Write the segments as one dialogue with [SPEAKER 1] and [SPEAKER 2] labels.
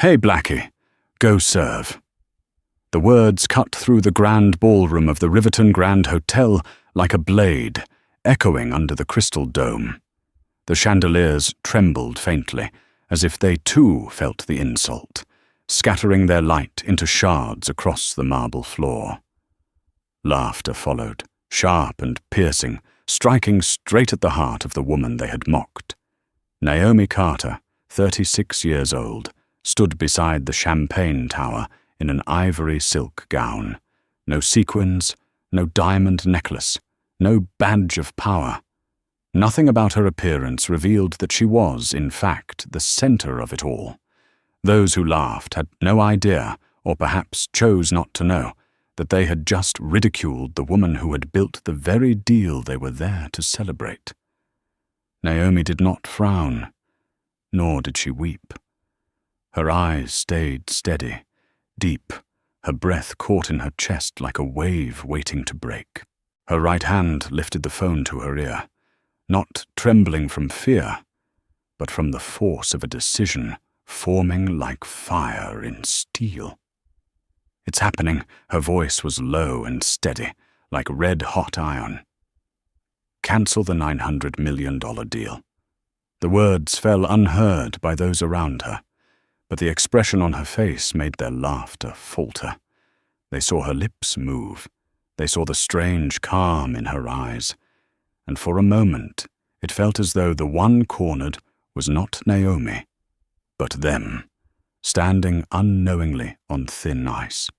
[SPEAKER 1] "Hey, Blackie, go serve." The words cut through the grand ballroom of the Riverton Grand Hotel like a blade, echoing under the crystal dome. The chandeliers trembled faintly, as if they too felt the insult, scattering their light into shards across the marble floor. Laughter followed, sharp and piercing, striking straight at the heart of the woman they had mocked. Naomi Carter, 36 years old, stood beside the champagne tower in an ivory silk gown. No sequins, no diamond necklace, no badge of power. Nothing about her appearance revealed that she was, in fact, the center of it all. Those who laughed had no idea, or perhaps chose not to know, that they had just ridiculed the woman who had built the very deal they were there to celebrate. Naomi did not frown, nor did she weep. Her eyes stayed steady, deep, her breath caught in her chest like a wave waiting to break. Her right hand lifted the phone to her ear, not trembling from fear, but from the force of a decision forming like fire in steel. "It's happening," her voice was low and steady, like red-hot iron. "Cancel the $900 million deal." The words fell unheard by those around her, but the expression on her face made their laughter falter. They saw her lips move. They saw the strange calm in her eyes. And for a moment, it felt as though the one cornered was not Naomi, but them, standing unknowingly on thin ice.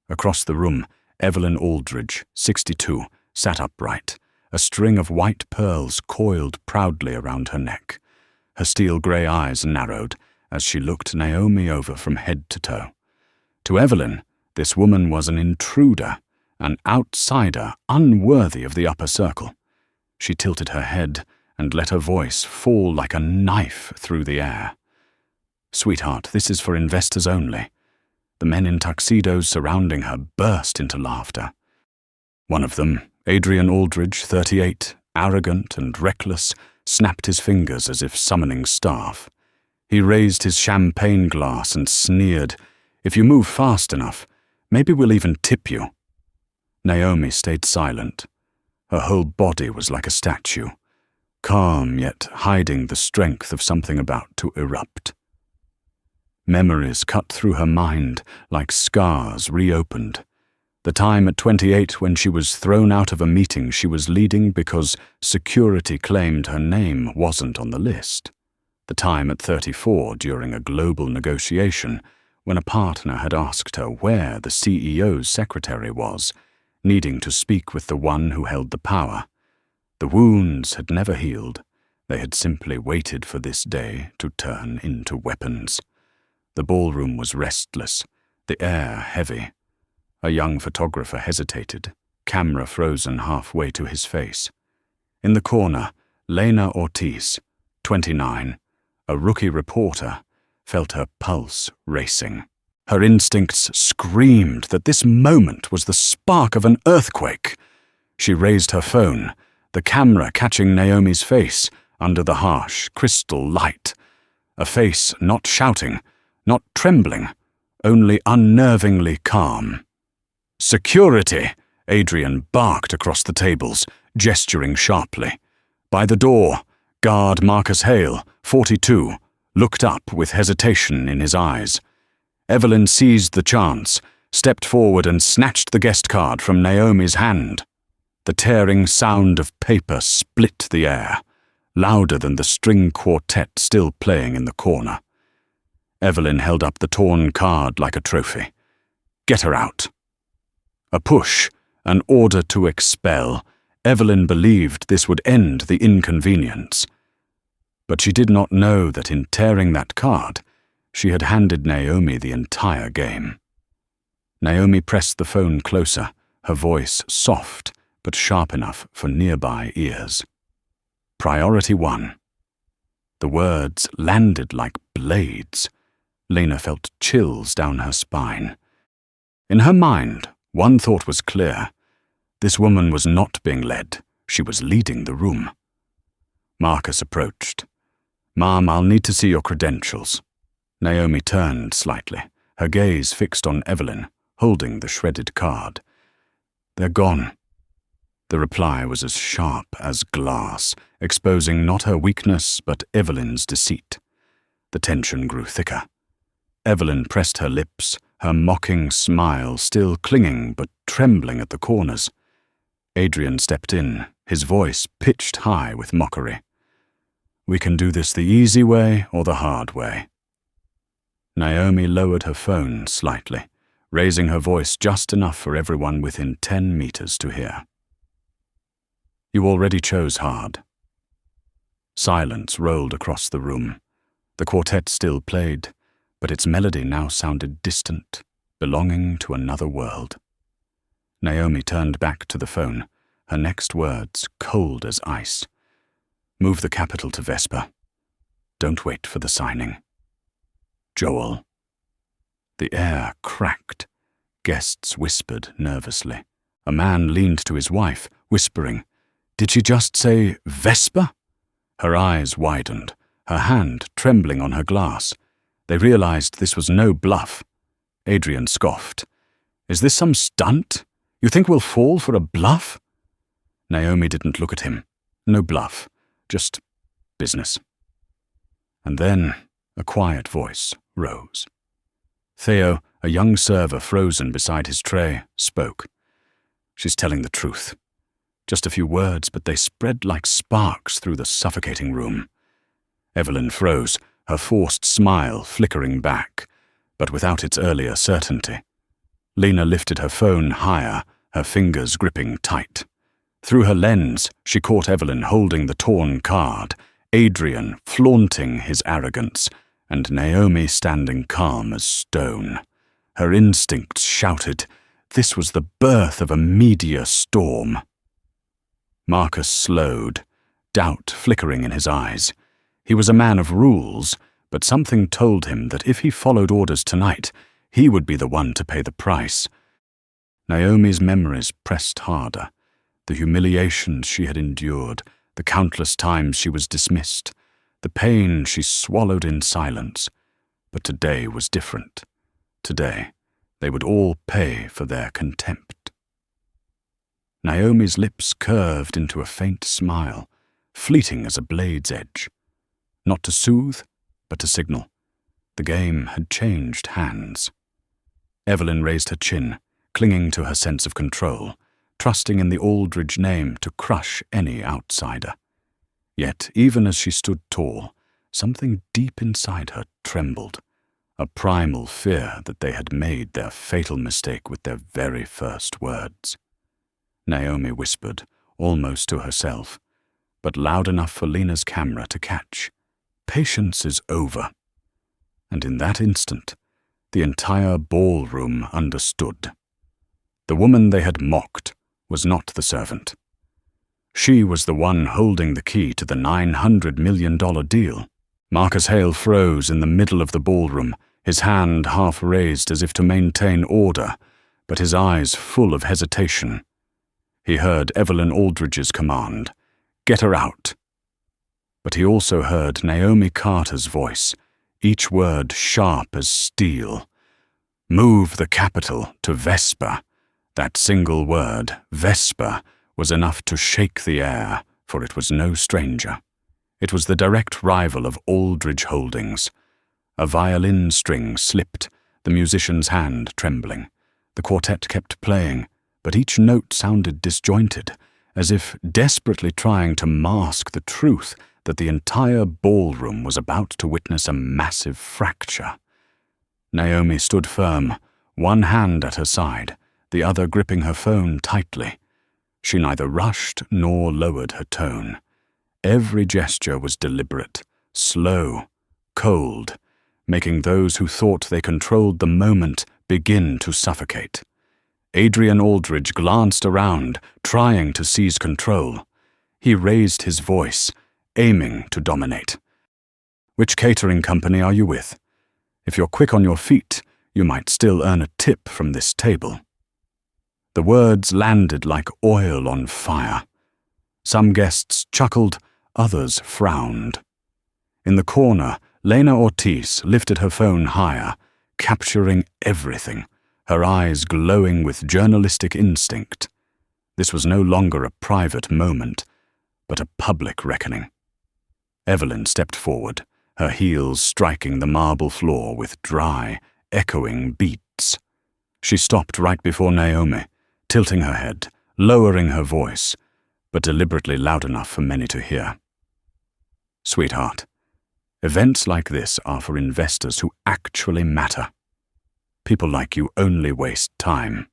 [SPEAKER 1] Across the room, Evelyn Aldridge, 62, sat upright, a string of white pearls coiled proudly around her neck. Her steel-grey eyes narrowed as she looked Naomi over from head to toe. To Evelyn, this woman was an intruder, an outsider unworthy of the upper circle. She tilted her head and let her voice fall like a knife through the air. "Sweetheart, this is for investors only." The men in tuxedos surrounding her burst into laughter. One of them, Adrian Aldridge, 38, arrogant and reckless, snapped his fingers as if summoning staff. He raised his champagne glass and sneered, "If you move fast enough, maybe we'll even tip you." Naomi stayed silent. Her whole body was like a statue, calm yet hiding the strength of something about to erupt. Memories cut through her mind like scars reopened. The time at 28 when she was thrown out of a meeting she was leading because security claimed her name wasn't on the list. The time at 34 during a global negotiation when a partner had asked her where the CEO's secretary was, needing to speak with the one who held the power. The wounds had never healed. They had simply waited for this day to turn into weapons. The ballroom was restless, the air heavy. A young photographer hesitated, camera frozen halfway to his face. In the corner, Lena Ortiz, 29, a rookie reporter, felt her pulse racing. Her instincts screamed that this moment was the spark of an earthquake. She raised her phone, the camera catching Naomi's face under the harsh crystal light. A face not shouting, not trembling, only unnervingly calm. "Security!" Adrian barked across the tables, gesturing sharply. By the door, guard Marcus Hale, 42, looked up with hesitation in his eyes. Evelyn seized the chance, stepped forward and snatched the guest card from Naomi's hand. The tearing sound of paper split the air, louder than the string quartet still playing in the corner. Evelyn held up the torn card like a trophy. "Get her out." A push, an order to expel. Evelyn believed this would end the inconvenience. But she did not know that in tearing that card, she had handed Naomi the entire game. Naomi pressed the phone closer, her voice soft but sharp enough for nearby ears. Priority 1. The words landed like blades. Lena felt chills down her spine. In her mind, one thought was clear. This woman was not being led. She was leading the room. Marcus approached. "Ma'am, I'll need to see your credentials." Naomi turned slightly, her gaze fixed on Evelyn, holding the shredded card. "They're gone." The reply was as sharp as glass, exposing not her weakness but Evelyn's deceit. The tension grew thicker. Evelyn pressed her lips, her mocking smile still clinging but trembling at the corners. Adrian stepped in, his voice pitched high with mockery. "We can do this the easy way or the hard way." Naomi lowered her phone slightly, raising her voice just enough for everyone within 10 meters to hear. "You already chose hard." Silence rolled across the room. The quartet still played, but its melody now sounded distant, belonging to another world. Naomi turned back to the phone, her next words cold as ice. "Move the capital to Vesper. Don't wait for the signing. Joel." The air cracked. Guests whispered nervously. A man leaned to his wife, whispering, "Did she just say Vesper?" Her eyes widened, her hand trembling on her glass. They realized this was no bluff. Adrian scoffed. "Is this some stunt? You think we'll fall for a bluff?" Naomi didn't look at him. No bluff, just business. And then a quiet voice rose. Theo, a young server frozen beside his tray, spoke. "She's telling the truth." Just a few words, but they spread like sparks through the suffocating room. Evelyn froze, her forced smile flickering back, but without its earlier certainty. Lena lifted her phone higher, her fingers gripping tight. Through her lens, she caught Evelyn holding the torn card, Adrian flaunting his arrogance, and Naomi standing calm as stone. Her instincts shouted, this was the birth of a media storm. Marcus slowed, doubt flickering in his eyes. He was a man of rules, but something told him that if he followed orders tonight, he would be the one to pay the price. Naomi's memories pressed harder. The humiliations she had endured, the countless times she was dismissed, the pain she swallowed in silence. But today was different. Today, they would all pay for their contempt. Naomi's lips curved into a faint smile, fleeting as a blade's edge. Not to soothe, but to signal. The game had changed hands. Evelyn raised her chin, clinging to her sense of control, trusting in the Aldridge name to crush any outsider. Yet, even as she stood tall, something deep inside her trembled, a primal fear that they had made their fatal mistake with their very first words. Naomi whispered, almost to herself, but loud enough for Lena's camera to catch. Patience is over. And in that instant, the entire ballroom understood. The woman they had mocked was not the servant. She was the one holding the key to the $900 million deal. Marcus Hale froze in the middle of the ballroom, his hand half raised as if to maintain order, but his eyes full of hesitation. He heard Evelyn Aldridge's command, "Get her out." But he also heard Naomi Carter's voice, each word sharp as steel. "Move the capital to Vesper." That single word, Vesper, was enough to shake the air, for it was no stranger. It was the direct rival of Aldridge Holdings. A violin string slipped, the musician's hand trembling. The quartet kept playing, but each note sounded disjointed, as if desperately trying to mask the truth that the entire ballroom was about to witness a massive fracture. Naomi stood firm, one hand at her side, the other gripping her phone tightly. She neither rushed nor lowered her tone. Every gesture was deliberate, slow, cold, making those who thought they controlled the moment begin to suffocate. Adrian Aldridge glanced around, trying to seize control. He raised his voice, aiming to dominate. "Which catering company are you with? If you're quick on your feet, you might still earn a tip from this table." The words landed like oil on fire. Some guests chuckled, others frowned. In the corner, Lena Ortiz lifted her phone higher, capturing everything, her eyes glowing with journalistic instinct. This was no longer a private moment, but a public reckoning. Evelyn stepped forward, her heels striking the marble floor with dry, echoing beats. She stopped right before Naomi, tilting her head, lowering her voice, but deliberately loud enough for many to hear. "Sweetheart, events like this are for investors who actually matter. People like you only waste time."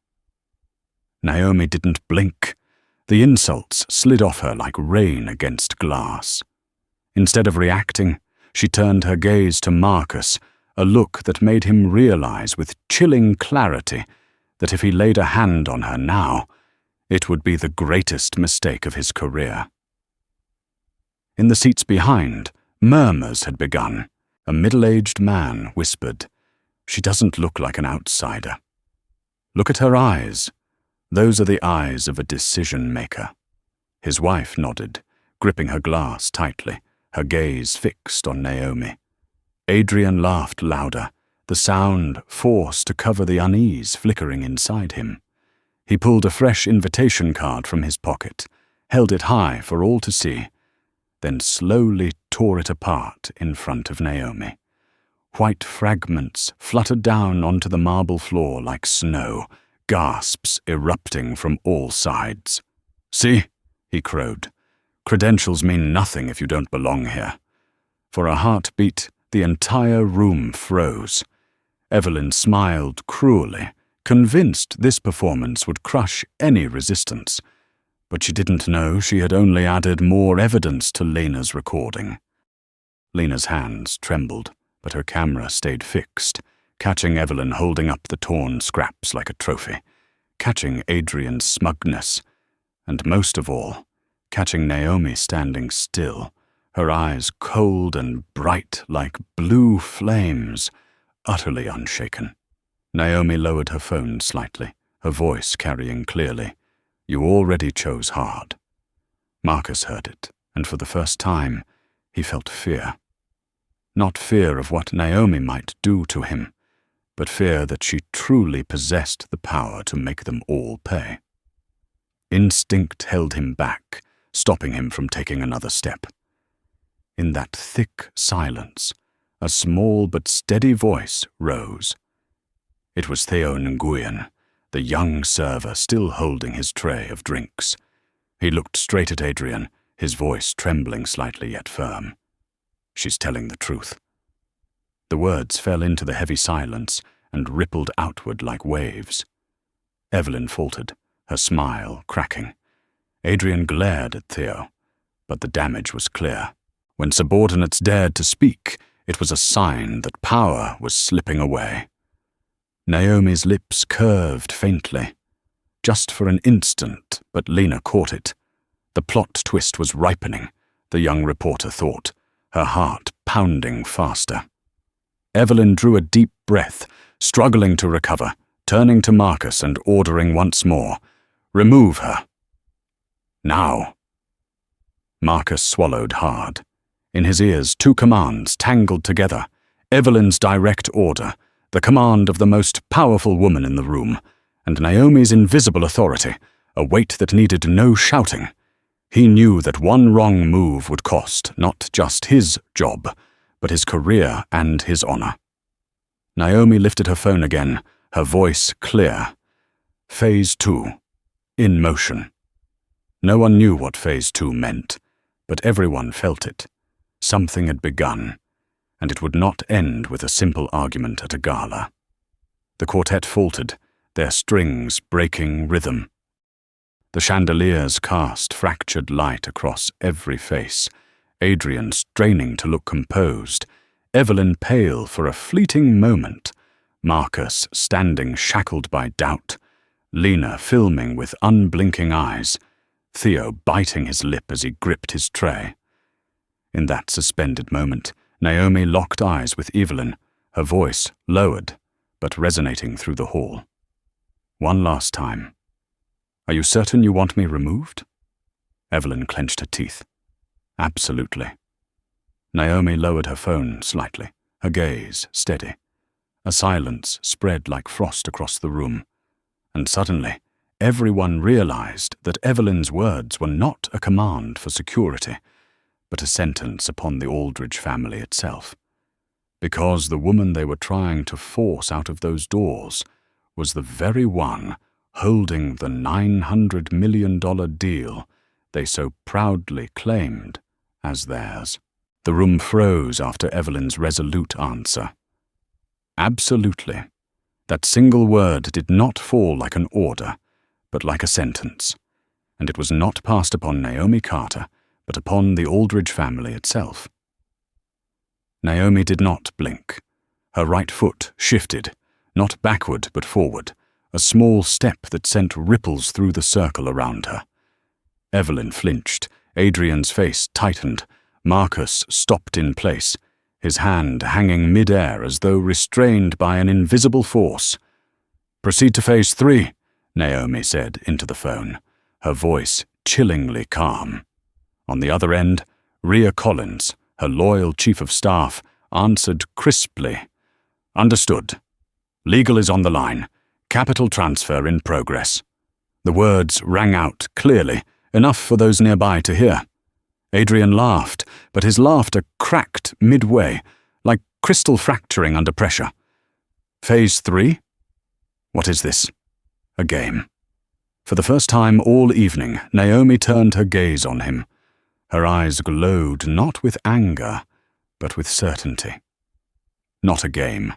[SPEAKER 1] Naomi didn't blink. The insults slid off her like rain against glass. Instead of reacting, she turned her gaze to Marcus, a look that made him realize with chilling clarity that if he laid a hand on her now, it would be the greatest mistake of his career. In the seats behind, murmurs had begun. A middle-aged man whispered, "She doesn't look like an outsider. Look at her eyes. Those are the eyes of a decision-maker." His wife nodded, gripping her glass tightly, her gaze fixed on Naomi. Adrian laughed louder, the sound forced to cover the unease flickering inside him. He pulled a fresh invitation card from his pocket, held it high for all to see, then slowly tore it apart in front of Naomi. White fragments fluttered down onto the marble floor like snow, gasps erupting from all sides. "See?" he crowed. "Credentials mean nothing if you don't belong here." For a heartbeat, the entire room froze. Evelyn smiled cruelly, convinced this performance would crush any resistance. But she didn't know she had only added more evidence to Lena's recording. Lena's hands trembled, but her camera stayed fixed, catching Evelyn holding up the torn scraps like a trophy, catching Adrian's smugness, and most of all, catching Naomi standing still, her eyes cold and bright like blue flames, utterly unshaken. Naomi lowered her phone slightly, her voice carrying clearly, "You already chose hard." Marcus heard it, and for the first time, he felt fear. Not fear of what Naomi might do to him, but fear that she truly possessed the power to make them all pay. Instinct held him back, stopping him from taking another step. In that thick silence, a small but steady voice rose. It was Theo Nguyen, the young server still holding his tray of drinks. He looked straight at Adrian, his voice trembling slightly yet firm. "She's telling the truth." The words fell into the heavy silence and rippled outward like waves. Evelyn faltered, her smile cracking. Adrian glared at Theo, but the damage was clear. When subordinates dared to speak, it was a sign that power was slipping away. Naomi's lips curved faintly. Just for an instant, but Lena caught it. The plot twist was ripening, the young reporter thought, her heart pounding faster. Evelyn drew a deep breath, struggling to recover, turning to Marcus and ordering once more, "Remove her." "Now." Marcus swallowed hard. In his ears, two commands tangled together. Evelyn's direct order, the command of the most powerful woman in the room, and Naomi's invisible authority, a weight that needed no shouting. He knew that one wrong move would cost not just his job, but his career and his honor. Naomi lifted her phone again, her voice clear. Phase 2. In motion. No one knew what Phase 2 meant, but everyone felt it. Something had begun, and it would not end with a simple argument at a gala. The quartet faltered, their strings breaking rhythm. The chandeliers cast fractured light across every face, Adrian straining to look composed, Evelyn pale for a fleeting moment, Marcus standing shackled by doubt, Lena filming with unblinking eyes, Theo biting his lip as he gripped his tray. In that suspended moment, Naomi locked eyes with Evelyn, her voice lowered, but resonating through the hall. "One last time. Are you certain you want me removed?" Evelyn clenched her teeth. "Absolutely." Naomi lowered her phone slightly, her gaze steady. A silence spread like frost across the room, and suddenly everyone realized that Evelyn's words were not a command for security, but a sentence upon the Aldridge family itself. Because the woman they were trying to force out of those doors was the very one holding the $900 million deal they so proudly claimed as theirs. The room froze after Evelyn's resolute answer. Absolutely. That single word did not fall like an order, but like a sentence, and it was not passed upon Naomi Carter, but upon the Aldridge family itself. Naomi did not blink. Her right foot shifted, not backward but forward, a small step that sent ripples through the circle around her. Evelyn flinched, Adrian's face tightened, Marcus stopped in place, his hand hanging mid-air as though restrained by an invisible force. "Proceed to phase 3, Naomi said into the phone, her voice chillingly calm. On the other end, Rhea Collins, her loyal chief of staff, answered crisply, "Understood. Legal is on the line. Capital transfer in progress." The words rang out clearly, enough for those nearby to hear. Adrian laughed, but his laughter cracked midway, like crystal fracturing under pressure. "Phase 3? What is this? A game?" For the first time all evening, Naomi turned her gaze on him. Her eyes glowed not with anger, but with certainty. Not a game.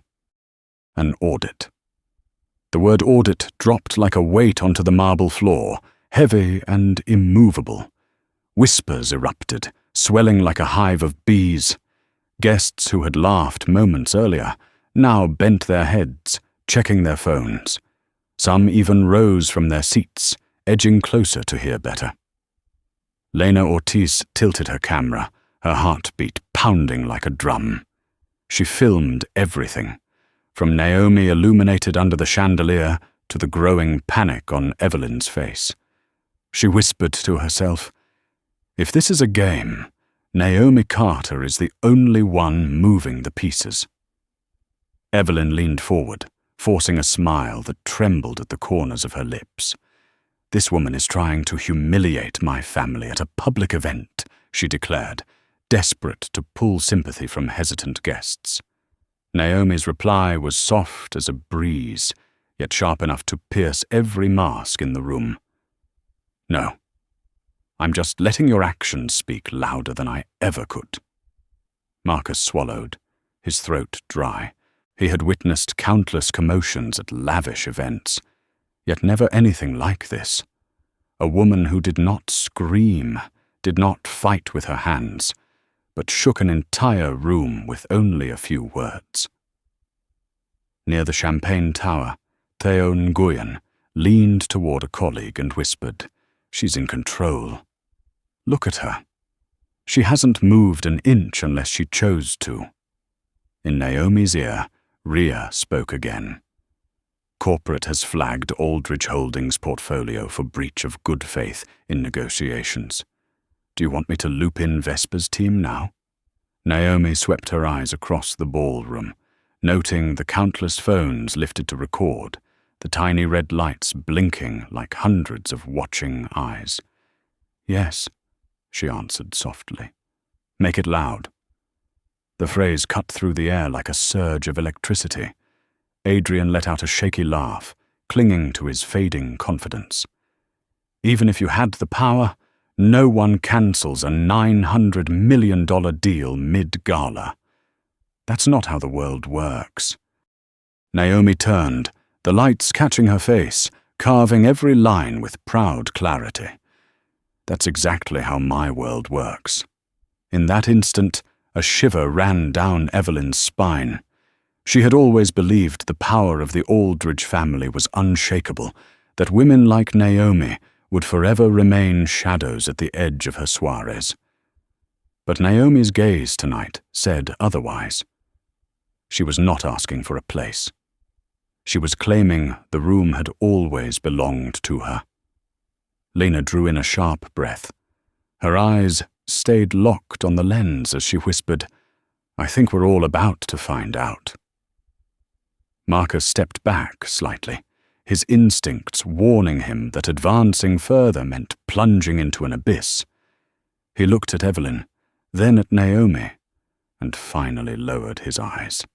[SPEAKER 1] An audit. The word audit dropped like a weight onto the marble floor, heavy and immovable. Whispers erupted, swelling like a hive of bees. Guests who had laughed moments earlier now bent their heads, checking their phones. Some even rose from their seats, edging closer to hear better. Lena Ortiz tilted her camera, her heartbeat pounding like a drum. She filmed everything, from Naomi illuminated under the chandelier to the growing panic on Evelyn's face. She whispered to herself, "If this is a game, Naomi Carter is the only one moving the pieces." Evelyn leaned forward, forcing a smile that trembled at the corners of her lips. "This woman is trying to humiliate my family at a public event," she declared, desperate to pull sympathy from hesitant guests. Naomi's reply was soft as a breeze, yet sharp enough to pierce every mask in the room. "No. I'm just letting your actions speak louder than I ever could." Marcus swallowed, his throat dry. He had witnessed countless commotions at lavish events, yet never anything like this. A woman who did not scream, did not fight with her hands, but shook an entire room with only a few words. Near the champagne tower, Theo Nguyen leaned toward a colleague and whispered, "She's in control. Look at her. She hasn't moved an inch unless she chose to." In Naomi's ear, Rhea spoke again. "Corporate has flagged Aldridge Holdings' portfolio for breach of good faith in negotiations. Do you want me to loop in Vesper's team now?" Naomi swept her eyes across the ballroom, noting the countless phones lifted to record, the tiny red lights blinking like hundreds of watching eyes. "Yes," she answered softly. "Make it loud." The phrase cut through the air like a surge of electricity. Adrian let out a shaky laugh, clinging to his fading confidence. "Even if you had the power, no one cancels a $900 million deal mid-gala. That's not how the world works." Naomi turned, the lights catching her face, carving every line with proud clarity. "That's exactly how my world works." In that instant, a shiver ran down Evelyn's spine. She had always believed the power of the Aldridge family was unshakable, that women like Naomi would forever remain shadows at the edge of her soirees. But Naomi's gaze tonight said otherwise. She was not asking for a place. She was claiming the room had always belonged to her. Lena drew in a sharp breath. Her eyes stayed locked on the lens as she whispered, I think we're all about to find out. Marcus stepped back slightly, his instincts warning him that advancing further meant plunging into an abyss. He looked at Evelyn, then at Naomi, and finally lowered his eyes.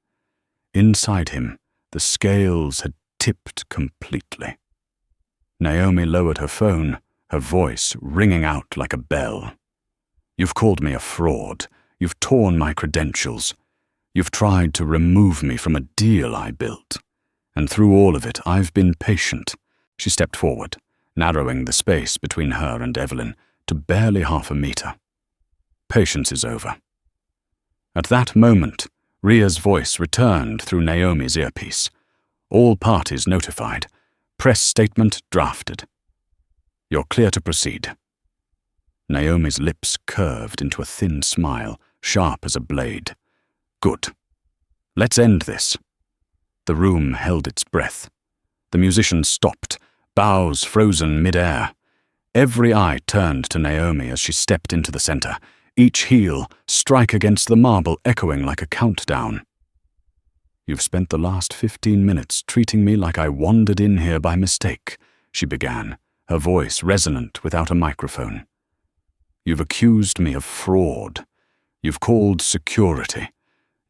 [SPEAKER 1] Inside him, the scales had tipped completely. Naomi lowered her phone, her voice ringing out like a bell. "You've called me a fraud. You've torn my credentials. You've tried to remove me from a deal I built. And through all of it, I've been patient." She stepped forward, narrowing the space between her and Evelyn to barely half a meter. "Patience is over." At that moment, Ria's voice returned through Naomi's earpiece. All parties notified. Press statement drafted. "You're clear to proceed." Naomi's lips curved into a thin smile, sharp as a blade. "Good. Let's end this." The room held its breath. The musicians stopped, bows frozen mid-air. Every eye turned to Naomi as she stepped into the center, each heel strike against the marble echoing like a countdown. "You've spent the last 15 minutes treating me like I wandered in here by mistake," she began, her voice resonant without a microphone. "You've accused me of fraud. You've called security.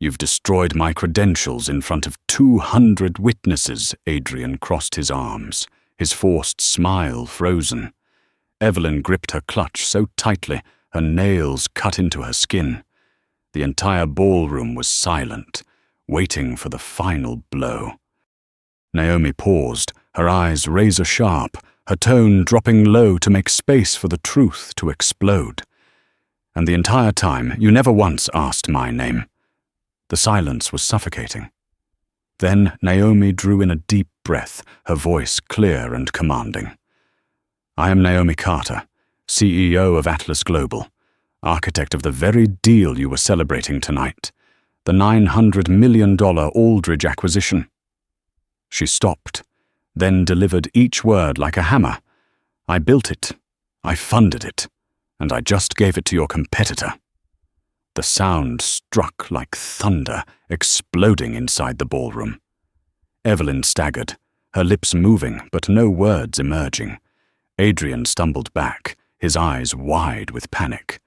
[SPEAKER 1] You've destroyed my credentials in front of 200 witnesses." Adrian crossed his arms, his forced smile frozen. Evelyn gripped her clutch so tightly, her nails cut into her skin. The entire ballroom was silent, waiting for the final blow. Naomi paused, her eyes razor-sharp, her tone dropping low to make space for the truth to explode. "And the entire time, you never once asked my name." The silence was suffocating. Then Naomi drew in a deep breath, her voice clear and commanding. "I am Naomi Carter, CEO of Atlas Global, architect of the very deal you were celebrating tonight, the $900 million Aldridge acquisition." She stopped, then delivered each word like a hammer. "I built it, I funded it, and I just gave it to your competitor." The sound struck like thunder, exploding inside the ballroom. Evelyn staggered, her lips moving but no words emerging. Adrian stumbled back, his eyes wide with panic.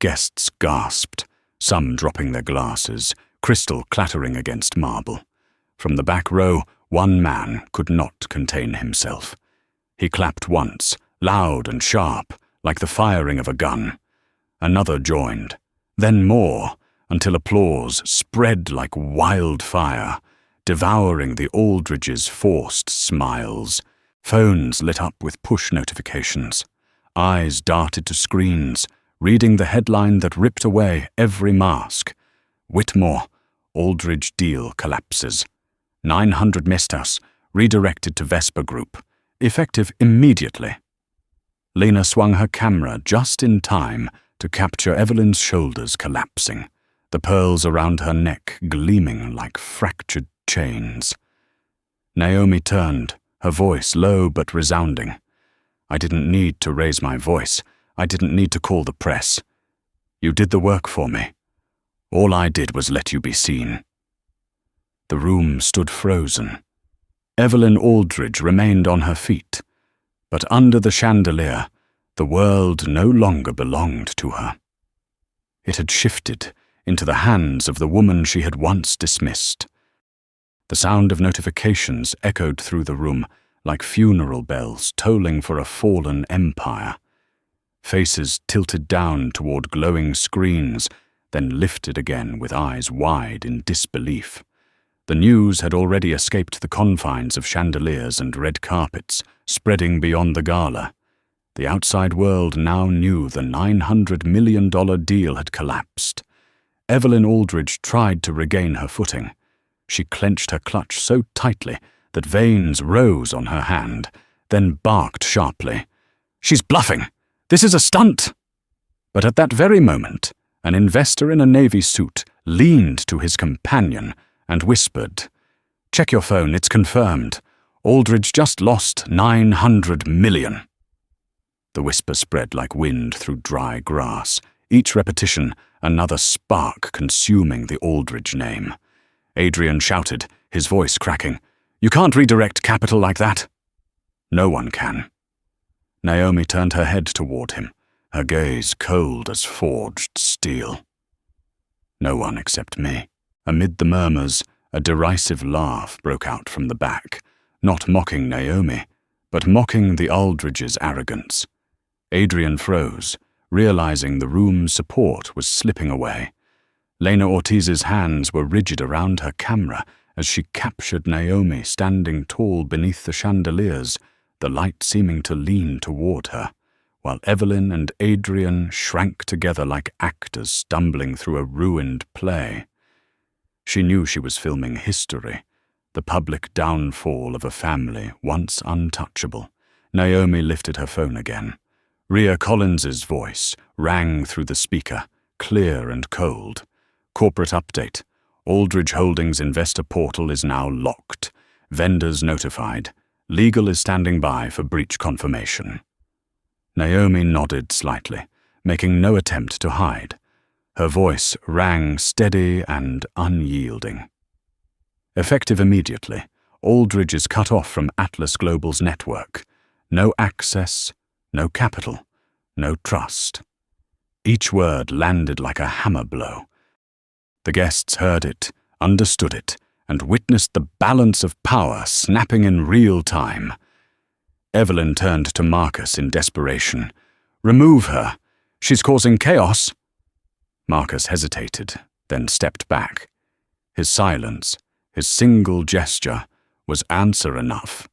[SPEAKER 1] Guests gasped, some dropping their glasses, crystal clattering against marble. From the back row, one man could not contain himself. He clapped once, loud and sharp, like the firing of a gun. Another joined, then more, until applause spread like wildfire, devouring the Aldridges' forced smiles. Phones lit up with push notifications. Eyes darted to screens, reading the headline that ripped away every mask. "Whitmore, Aldridge deal collapses. 900 missed us, redirected to Vesper Group. Effective immediately." Lena swung her camera just in time to capture Evelyn's shoulders collapsing, the pearls around her neck gleaming like fractured chains. Naomi turned, her voice low but resounding. "I didn't need to raise my voice. I didn't need to call the press. You did the work for me. All I did was let you be seen." The room stood frozen. Evelyn Aldridge remained on her feet, but under the chandelier, the world no longer belonged to her. It had shifted into the hands of the woman she had once dismissed. The sound of notifications echoed through the room like funeral bells tolling for a fallen empire. Faces tilted down toward glowing screens, then lifted again with eyes wide in disbelief. The news had already escaped the confines of chandeliers and red carpets, spreading beyond the gala. The outside world now knew the $900 million deal had collapsed. Evelyn Aldridge tried to regain her footing. She clenched her clutch so tightly that veins rose on her hand, then barked sharply. "She's bluffing! This is a stunt!" But at that very moment, an investor in a navy suit leaned to his companion and whispered, "Check your phone, it's confirmed. Aldridge just lost $900 million. The whisper spread like wind through dry grass, each repetition another spark consuming the Aldridge name. Adrian shouted, his voice cracking, "You can't redirect capital like that." "No one can." Naomi turned her head toward him, her gaze cold as forged steel. "No one except me." Amid the murmurs, a derisive laugh broke out from the back, not mocking Naomi, but mocking the Aldridge's arrogance. Adrian froze, realizing the room's support was slipping away. Lena Ortiz's hands were rigid around her camera as she captured Naomi standing tall beneath the chandeliers, the light seeming to lean toward her, while Evelyn and Adrian shrank together like actors stumbling through a ruined play. She knew she was filming history, the public downfall of a family once untouchable. Naomi lifted her phone again. Rhea Collins's voice rang through the speaker, clear and cold. "Corporate update. Aldridge Holdings investor portal is now locked. Vendors notified. Legal is standing by for breach confirmation." Naomi nodded slightly, making no attempt to hide. Her voice rang steady and unyielding. Effective immediately, Aldridge is cut off from Atlas Global's network. No access, no capital, no trust. Each word landed like a hammer blow. The guests heard it, understood it, and witnessed the balance of power snapping in real time. Evelyn turned to Marcus in desperation. "Remove her. She's causing chaos." Marcus hesitated, then stepped back. His silence, his single gesture, was answer enough,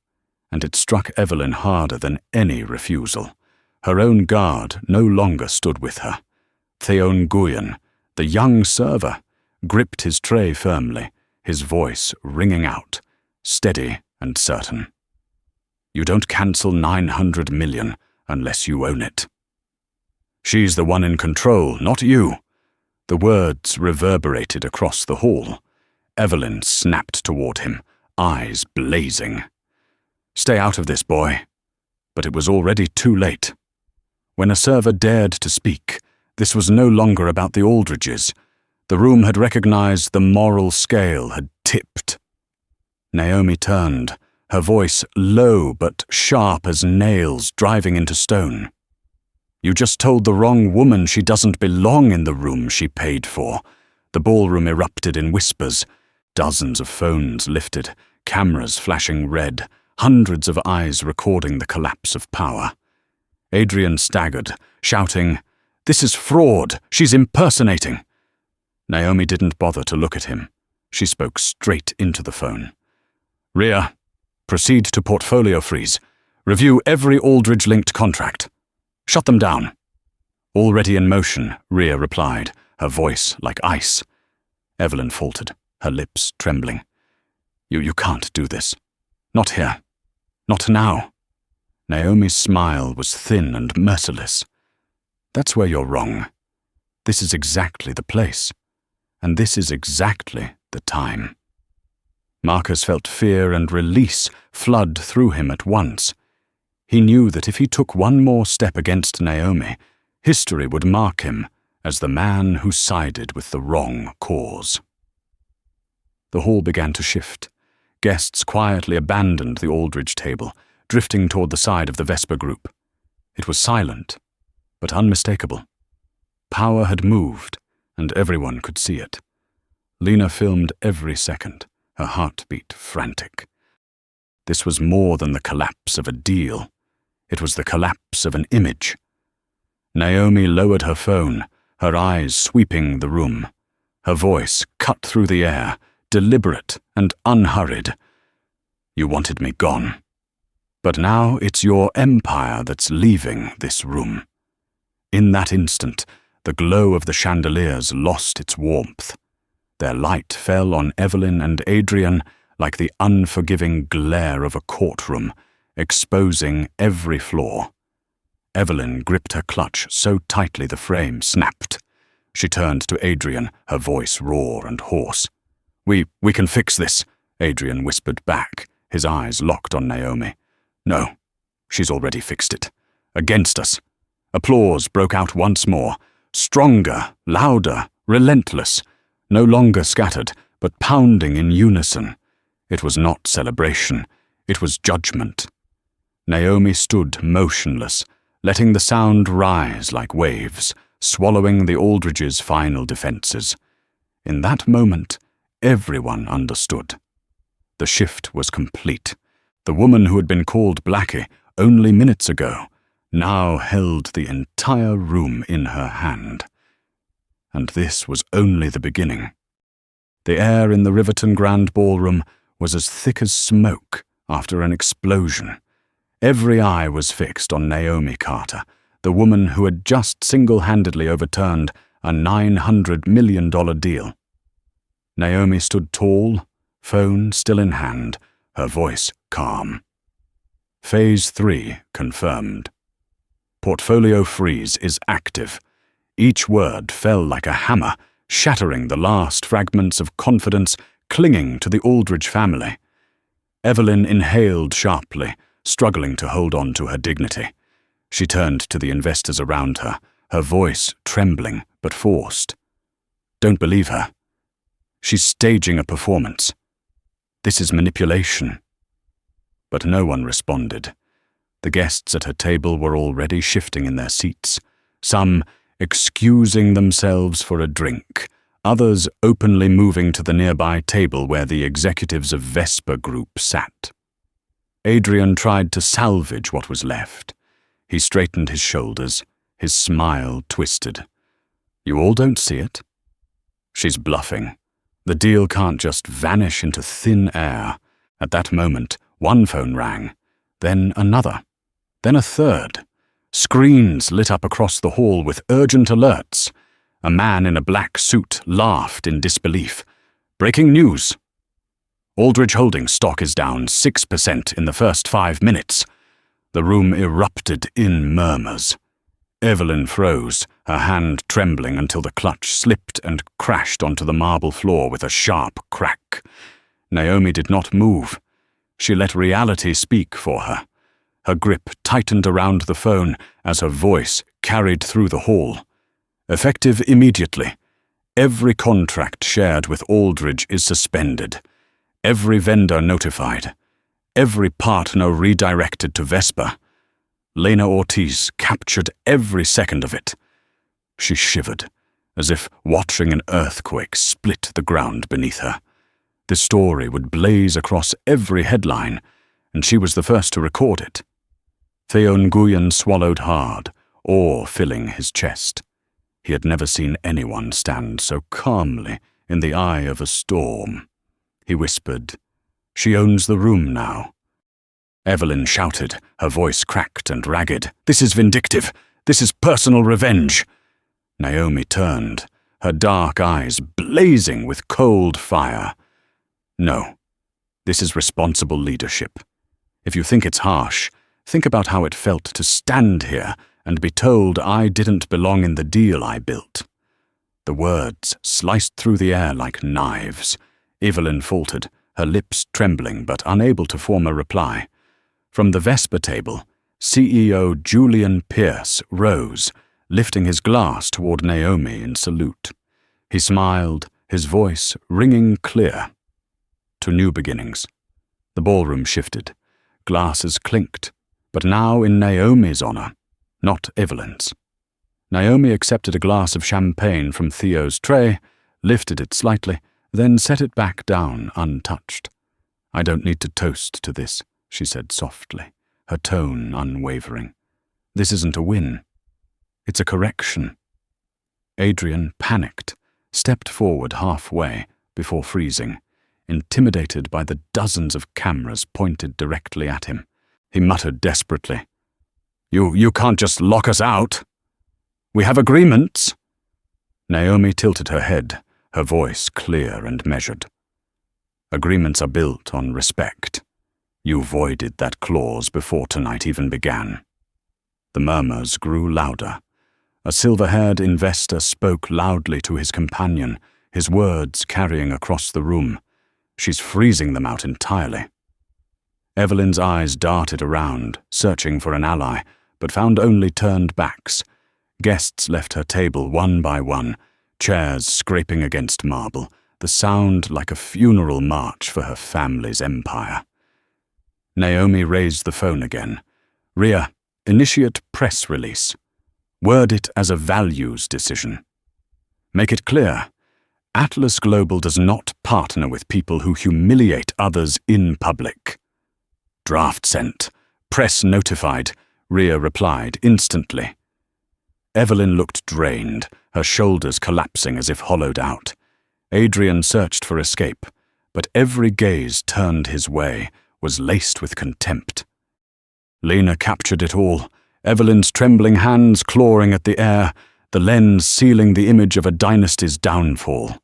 [SPEAKER 1] and it struck Evelyn harder than any refusal. Her own guard no longer stood with her. Theon Guyon, the young server, gripped his tray firmly, his voice ringing out, steady and certain. "You don't cancel 900 million unless you own it. She's the one in control, not you." The words reverberated across the hall. Evelyn snapped toward him, eyes blazing. "Stay out of this, boy." But it was already too late. When a server dared to speak, this was no longer about the Aldridges. The room had recognized the moral scale had tipped. Naomi turned, her voice low but sharp as nails driving into stone. "You just told the wrong woman she doesn't belong in the room she paid for." The ballroom erupted in whispers. Dozens of phones lifted, cameras flashing red, hundreds of eyes recording the collapse of power. Adrian staggered, shouting, "This is fraud! She's impersonating!" Naomi didn't bother to look at him. She spoke straight into the phone. "Rhea, proceed to portfolio freeze. Review every Aldridge-linked contract. Shut them down." "Already in motion," Rhea replied, her voice like ice. Evelyn faltered, her lips trembling. You can't do this. Not here. Not now." Naomi's smile was thin and merciless. "That's where you're wrong. This is exactly the place. And this is exactly the time." Marcus felt fear and release flood through him at once. He knew that if he took one more step against Naomi, history would mark him as the man who sided with the wrong cause. The hall began to shift. Guests quietly abandoned the Aldridge table, drifting toward the side of the Vesper group. It was silent, but unmistakable. Power had moved, and everyone could see it. Lena filmed every second, her heartbeat frantic. This was more than the collapse of a deal. It was the collapse of an image. Naomi lowered her phone, her eyes sweeping the room. Her voice cut through the air, deliberate and unhurried. "You wanted me gone. But now it's your empire that's leaving this room." In that instant, the glow of the chandeliers lost its warmth. Their light fell on Evelyn and Adrian like the unforgiving glare of a courtroom, exposing every flaw. Evelyn gripped her clutch so tightly the frame snapped. She turned to Adrian, her voice raw and hoarse. We can fix this," Adrian whispered back, his eyes locked on Naomi. "No, she's already fixed it. Against us." Applause broke out once more. stronger, louder, relentless, no longer scattered, but pounding in unison. It was not celebration, it was judgment. Naomi stood motionless, letting the sound rise like waves, swallowing the Aldridges' final defenses. In that moment, everyone understood. The shift was complete. The woman who had been called Blackie only minutes ago now held the entire room in her hand. And this was only the beginning. The air in the Riverton Grand Ballroom was as thick as smoke after an explosion. Every eye was fixed on Naomi Carter, the woman who had just single-handedly overturned a $900 million deal. Naomi stood tall, phone still in hand, her voice calm. Phase 3 confirmed. Portfolio freeze is active. Each word fell like a hammer, shattering the last fragments of confidence clinging to the Aldridge family. Evelyn inhaled sharply, struggling to hold on to her dignity. She turned to the investors around her, her voice trembling but forced. Don't believe her. She's staging a performance. This is manipulation. But no one responded. The guests at her table were already shifting in their seats, some excusing themselves for a drink, others openly moving to the nearby table where the executives of Vesper Group sat. Adrian tried to salvage what was left. He straightened his shoulders, his smile twisted. You all don't see it? She's bluffing. The deal can't just vanish into thin air. At that moment, one phone rang, then another, then a third. Screens lit up across the hall with urgent alerts. A man in a black suit laughed in disbelief. Breaking news. Aldridge Holdings stock is down 6% in the first 5 minutes. The room erupted in murmurs. Evelyn froze, her hand trembling until the clutch slipped and crashed onto the marble floor with a sharp crack. Naomi did not move. She let reality speak for her. Her grip tightened around the phone as her voice carried through the hall. Effective immediately. Every contract shared with Aldridge is suspended. Every vendor notified. Every partner redirected to Vesper. Lena Ortiz captured every second of it. She shivered, as if watching an earthquake split the ground beneath her. The story would blaze across every headline, and she was the first to record it. Theo Nguyen swallowed hard, awe filling his chest. He had never seen anyone stand so calmly in the eye of a storm. He whispered, "She owns the room now." Evelyn shouted, her voice cracked and ragged. "This is vindictive. This is personal revenge." Naomi turned, her dark eyes blazing with cold fire. "No, this is responsible leadership. If you think it's harsh, think about how it felt to stand here and be told I didn't belong in the deal I built." The words sliced through the air like knives. Evelyn faltered, her lips trembling but unable to form a reply. From the Vesper table, CEO Julian Pierce rose, lifting his glass toward Naomi in salute. He smiled, his voice ringing clear. To new beginnings. The ballroom shifted. Glasses clinked, but now in Naomi's honor, not Evelyn's. Naomi accepted a glass of champagne from Theo's tray, lifted it slightly, then set it back down untouched. "I don't need to toast to this," she said softly, her tone unwavering. "This isn't a win. It's a correction." Adrian panicked, stepped forward halfway before freezing, intimidated by the dozens of cameras pointed directly at him. He muttered desperately, You can't just lock us out. We have agreements." Naomi tilted her head, her voice clear and measured. "Agreements are built on respect. You voided that clause before tonight even began." The murmurs grew louder. A silver-haired investor spoke loudly to his companion, his words carrying across the room. "She's freezing them out entirely." Evelyn's eyes darted around, searching for an ally, but found only turned backs. Guests left her table one by one, chairs scraping against marble, the sound like a funeral march for her family's empire. Naomi raised the phone again. "Ria, initiate press release. Word it as a values decision. Make it clear, Atlas Global does not partner with people who humiliate others in public." "Draft sent. Press notified," Ria replied instantly. Evelyn looked drained, her shoulders collapsing as if hollowed out. Adrian searched for escape, but every gaze turned his way was laced with contempt. Lena captured it all, Evelyn's trembling hands clawing at the air, the lens sealing the image of a dynasty's downfall.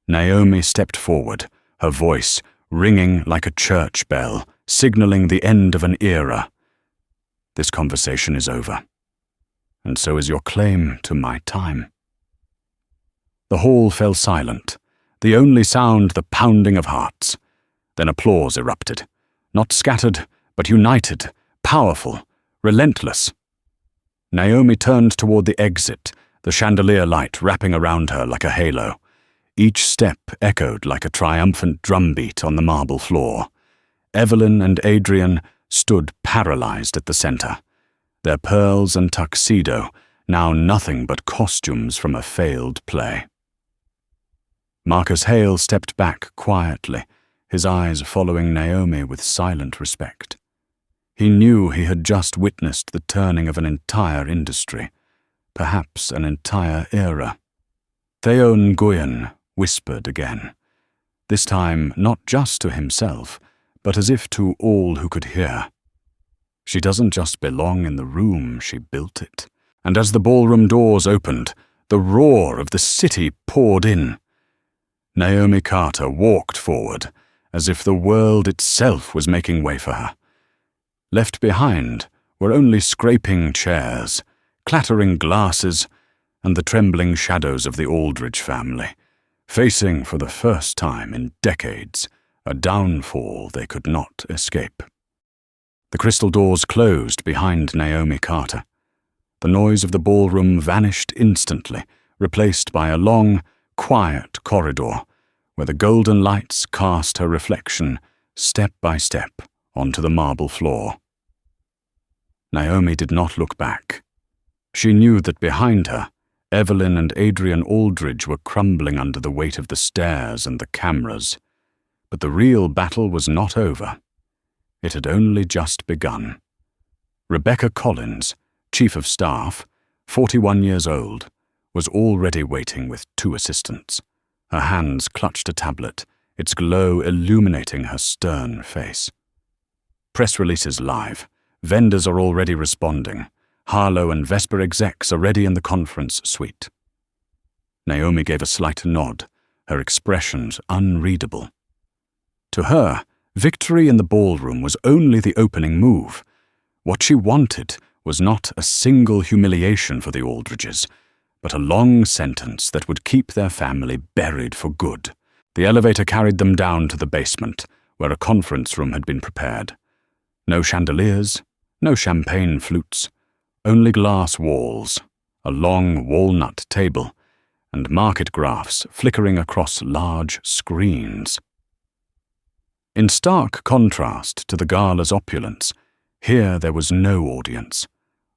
[SPEAKER 1] Naomi stepped forward, her voice ringing like a church bell, signaling the end of an era. "This conversation is over, and so is your claim to my time." The hall fell silent, the only sound the pounding of hearts. Then applause erupted, not scattered, but united, powerful, relentless. Naomi turned toward the exit, the chandelier light wrapping around her like a halo. Each step echoed like a triumphant drumbeat on the marble floor. Evelyn and Adrian stood paralyzed at the center, their pearls and tuxedo now nothing but costumes from a failed play. Marcus Hale stepped back quietly, his eyes following Naomi with silent respect. He knew he had just witnessed the turning of an entire industry, perhaps an entire era. Theo Nguyen whispered again, this time not just to himself, but as if to all who could hear. "She doesn't just belong in the room, she built it." And as the ballroom doors opened, the roar of the city poured in. Naomi Carter walked forward, as if the world itself was making way for her. Left behind were only scraping chairs, clattering glasses, and the trembling shadows of the Aldridge family, facing for the first time in decades a downfall they could not escape. The crystal doors closed behind Naomi Carter. The noise of the ballroom vanished instantly, replaced by a long, quiet corridor where the golden lights cast her reflection step by step onto the marble floor. Naomi did not look back. She knew that behind her, Evelyn and Adrian Aldridge were crumbling under the weight of the stairs and the cameras. But the real battle was not over. It had only just begun. Rebecca Collins, Chief of Staff, 41 years old, was already waiting with 2 assistants. Her hands clutched a tablet, its glow illuminating her stern face. "Press releases live. Vendors are already responding. Harlow and Vesper execs are ready in the conference suite." Naomi gave a slight nod, her expressions unreadable. To her, victory in the ballroom was only the opening move. What she wanted was not a single humiliation for the Aldridges, but a long sentence that would keep their family buried for good. The elevator carried them down to the basement, where a conference room had been prepared. No chandeliers, no champagne flutes, only glass walls, a long walnut table, and market graphs flickering across large screens. In stark contrast to the gala's opulence, here there was no audience,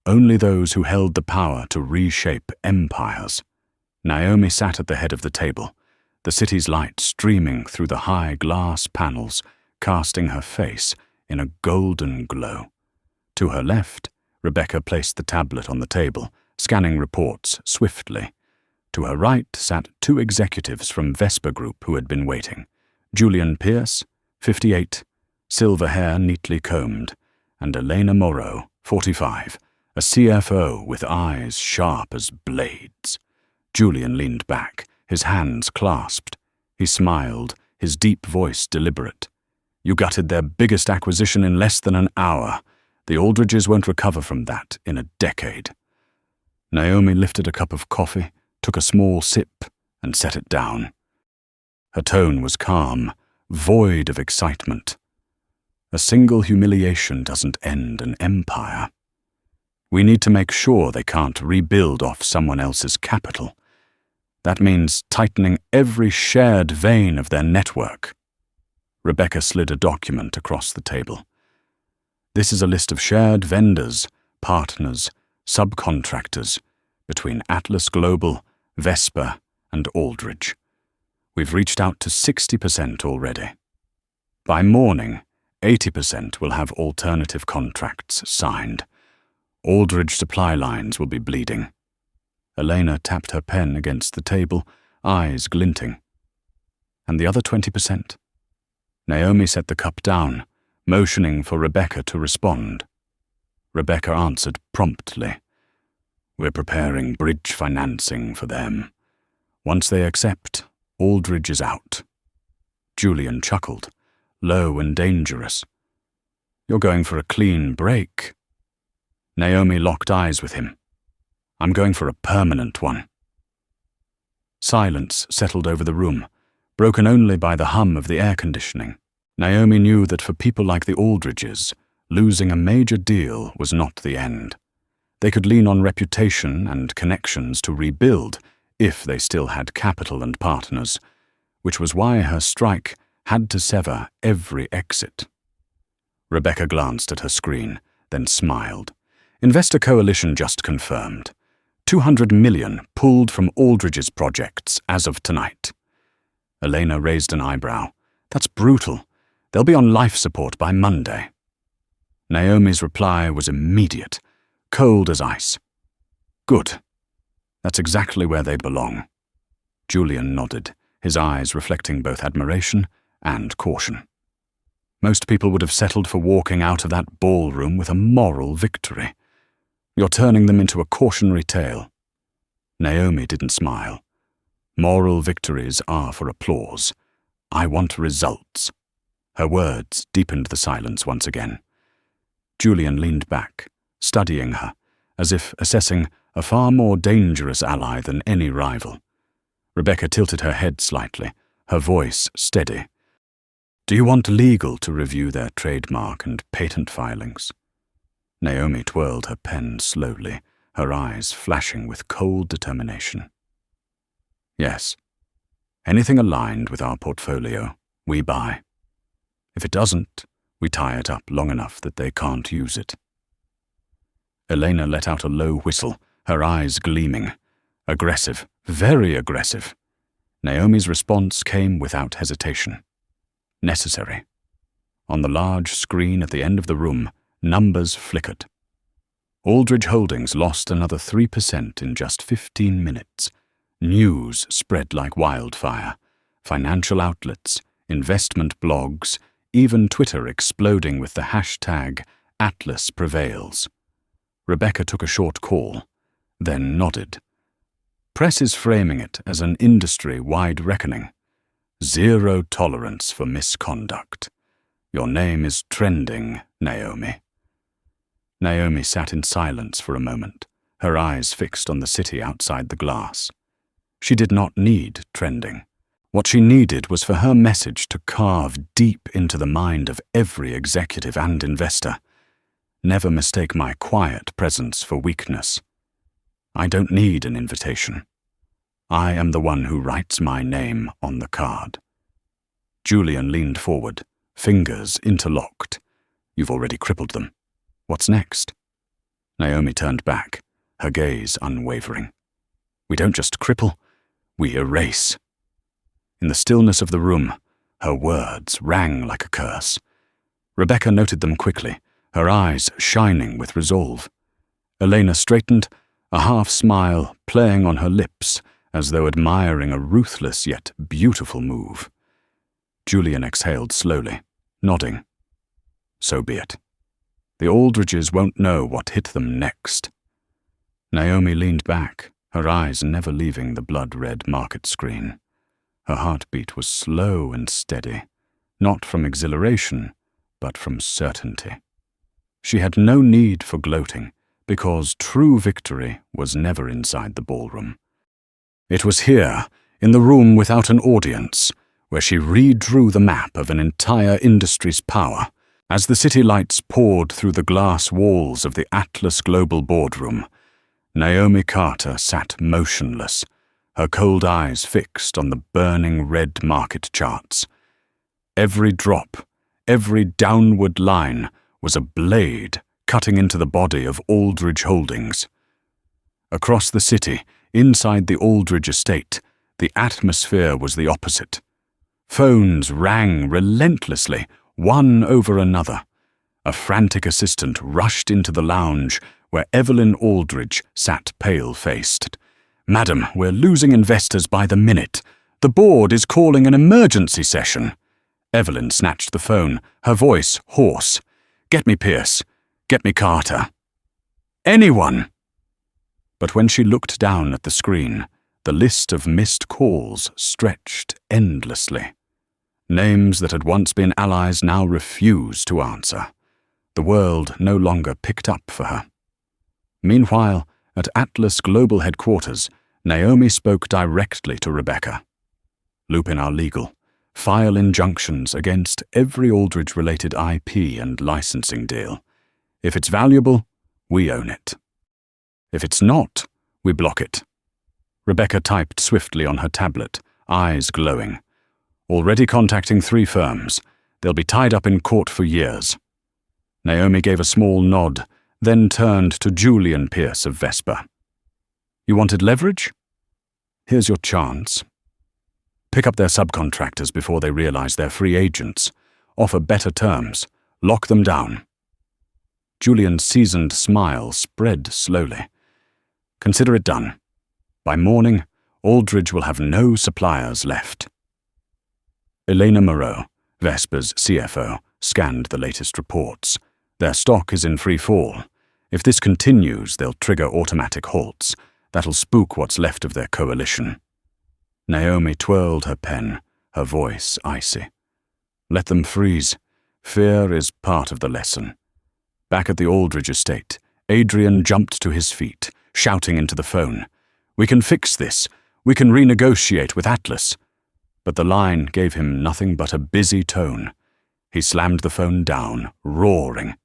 [SPEAKER 1] only those who held the power to reshape empires. Naomi sat at the head of the table, the city's light streaming through the high glass panels, casting her face in a golden glow. To her left, Rebecca placed the tablet on the table, scanning reports swiftly. To her right sat 2 executives from Vesper Group who had been waiting. Julian Pierce, 58, silver hair neatly combed, and Elena Moreau, 45, a CFO with eyes sharp as blades. Julian leaned back, his hands clasped. He smiled, his deep voice deliberate. "You gutted their biggest acquisition in less than an hour. The Aldridges won't recover from that in a decade." Naomi lifted a cup of coffee, took a small sip, and set it down. Her tone was calm, void of excitement. A single humiliation doesn't end an empire. We need to make sure they can't rebuild off someone else's capital. That means tightening every shared vein of their network. Rebecca slid a document across the table. This is a list of shared vendors, partners, subcontractors between Atlas Global, Vesper, and Aldridge. We've reached out to 60% already. By morning, 80% will have alternative contracts signed. Aldridge supply lines will be bleeding. Elena tapped her pen against the table, eyes glinting. And the other 20%? Naomi set the cup down, motioning for Rebecca to respond. Rebecca answered promptly. We're preparing bridge financing for them. Once they accept, Aldridge is out. Julian chuckled, low and dangerous. You're going for a clean break. Naomi locked eyes with him. I'm going for a permanent one. Silence settled over the room, broken only by the hum of the air conditioning. Naomi knew that for people like the Aldridges, losing a major deal was not the end. They could lean on reputation and connections to rebuild if they still had capital and partners, which was why her strike had to sever every exit. Rebecca glanced at her screen, then smiled. Investor Coalition just confirmed. 200 million pulled from Aldridge's projects as of tonight. Elena raised an eyebrow. That's brutal. They'll be on life support by Monday. Naomi's reply was immediate, cold as ice. Good. That's exactly where they belong. Julian nodded, his eyes reflecting both admiration and caution. Most people would have settled for walking out of that ballroom with a moral victory. You're turning them into a cautionary tale. Naomi didn't smile. Moral victories are for applause. I want results. Her words deepened the silence once again. Julian leaned back, studying her, as if assessing a far more dangerous ally than any rival. Rebecca tilted her head slightly, her voice steady. Do you want legal to review their trademark and patent filings? Naomi twirled her pen slowly, her eyes flashing with cold determination. Yes. Anything aligned with our portfolio, we buy. If it doesn't, we tie it up long enough that they can't use it. Elena let out a low whistle, her eyes gleaming. Aggressive, very aggressive. Naomi's response came without hesitation. Necessary. On the large screen at the end of the room, numbers flickered. Aldridge Holdings lost another 3% in just 15 minutes. News spread like wildfire. Financial outlets, investment blogs, even Twitter exploding with the hashtag Atlas Prevails. Rebecca took a short call, then nodded. Press is framing it as an industry-wide reckoning. Zero tolerance for misconduct. Your name is trending, Naomi. Naomi sat in silence for a moment, her eyes fixed on the city outside the glass. She did not need trending. What she needed was for her message to carve deep into the mind of every executive and investor. Never mistake my quiet presence for weakness. I don't need an invitation. I am the one who writes my name on the card. Julian leaned forward, fingers interlocked. You've already crippled them. What's next? Naomi turned back, her gaze unwavering. We don't just cripple, we erase. In the stillness of the room, her words rang like a curse. Rebecca noted them quickly, her eyes shining with resolve. Elena straightened, a half-smile playing on her lips as though admiring a ruthless yet beautiful move. Julian exhaled slowly, nodding. So be it. The Aldridges won't know what hit them next. Naomi leaned back, her eyes never leaving the blood-red market screen. Her heartbeat was slow and steady, not from exhilaration, but from certainty. She had no need for gloating, because true victory was never inside the ballroom. It was here, in the room without an audience, where she redrew the map of an entire industry's power, As the city lights poured through the glass walls of the Atlas Global boardroom, Naomi Carter sat motionless, her cold eyes fixed on the burning red market charts. Every drop, every downward line was a blade cutting into the body of Aldridge Holdings. Across the city, inside the Aldridge estate, the atmosphere was the opposite. Phones rang relentlessly, one over another. A frantic assistant rushed into the lounge where Evelyn Aldridge sat pale-faced. "Madam, we're losing investors by the minute. The board is calling an emergency session." Evelyn snatched the phone, her voice hoarse. "Get me Pierce. Get me Carter. Anyone!" But when she looked down at the screen, the list of missed calls stretched endlessly. Names that had once been allies now refused to answer. The world no longer picked up for her. Meanwhile, at Atlas Global headquarters, Naomi spoke directly to Rebecca. "Loop in our legal. File injunctions against every Aldridge-related IP and licensing deal. If it's valuable, we own it. If it's not, we block it." Rebecca typed swiftly on her tablet, eyes glowing. "Already contacting 3 firms. They'll be tied up in court for years." Naomi gave a small nod, then turned to Julian Pierce of Vesper. "You wanted leverage? Here's your chance. Pick up their subcontractors before they realize they're free agents. Offer better terms. Lock them down." Julian's seasoned smile spread slowly. "Consider it done. By morning, Aldridge will have no suppliers left." Elena Moreau, Vesper's CFO, scanned the latest reports. Their stock is in free fall. If this continues, they'll trigger automatic halts. That'll spook what's left of their coalition. Naomi twirled her pen, her voice icy. "Let them freeze. Fear is part of the lesson." Back at the Aldridge estate, Adrian jumped to his feet, shouting into the phone. "We can fix this. We can renegotiate with Atlas." But the line gave him nothing but a busy tone. He slammed the phone down, roaring.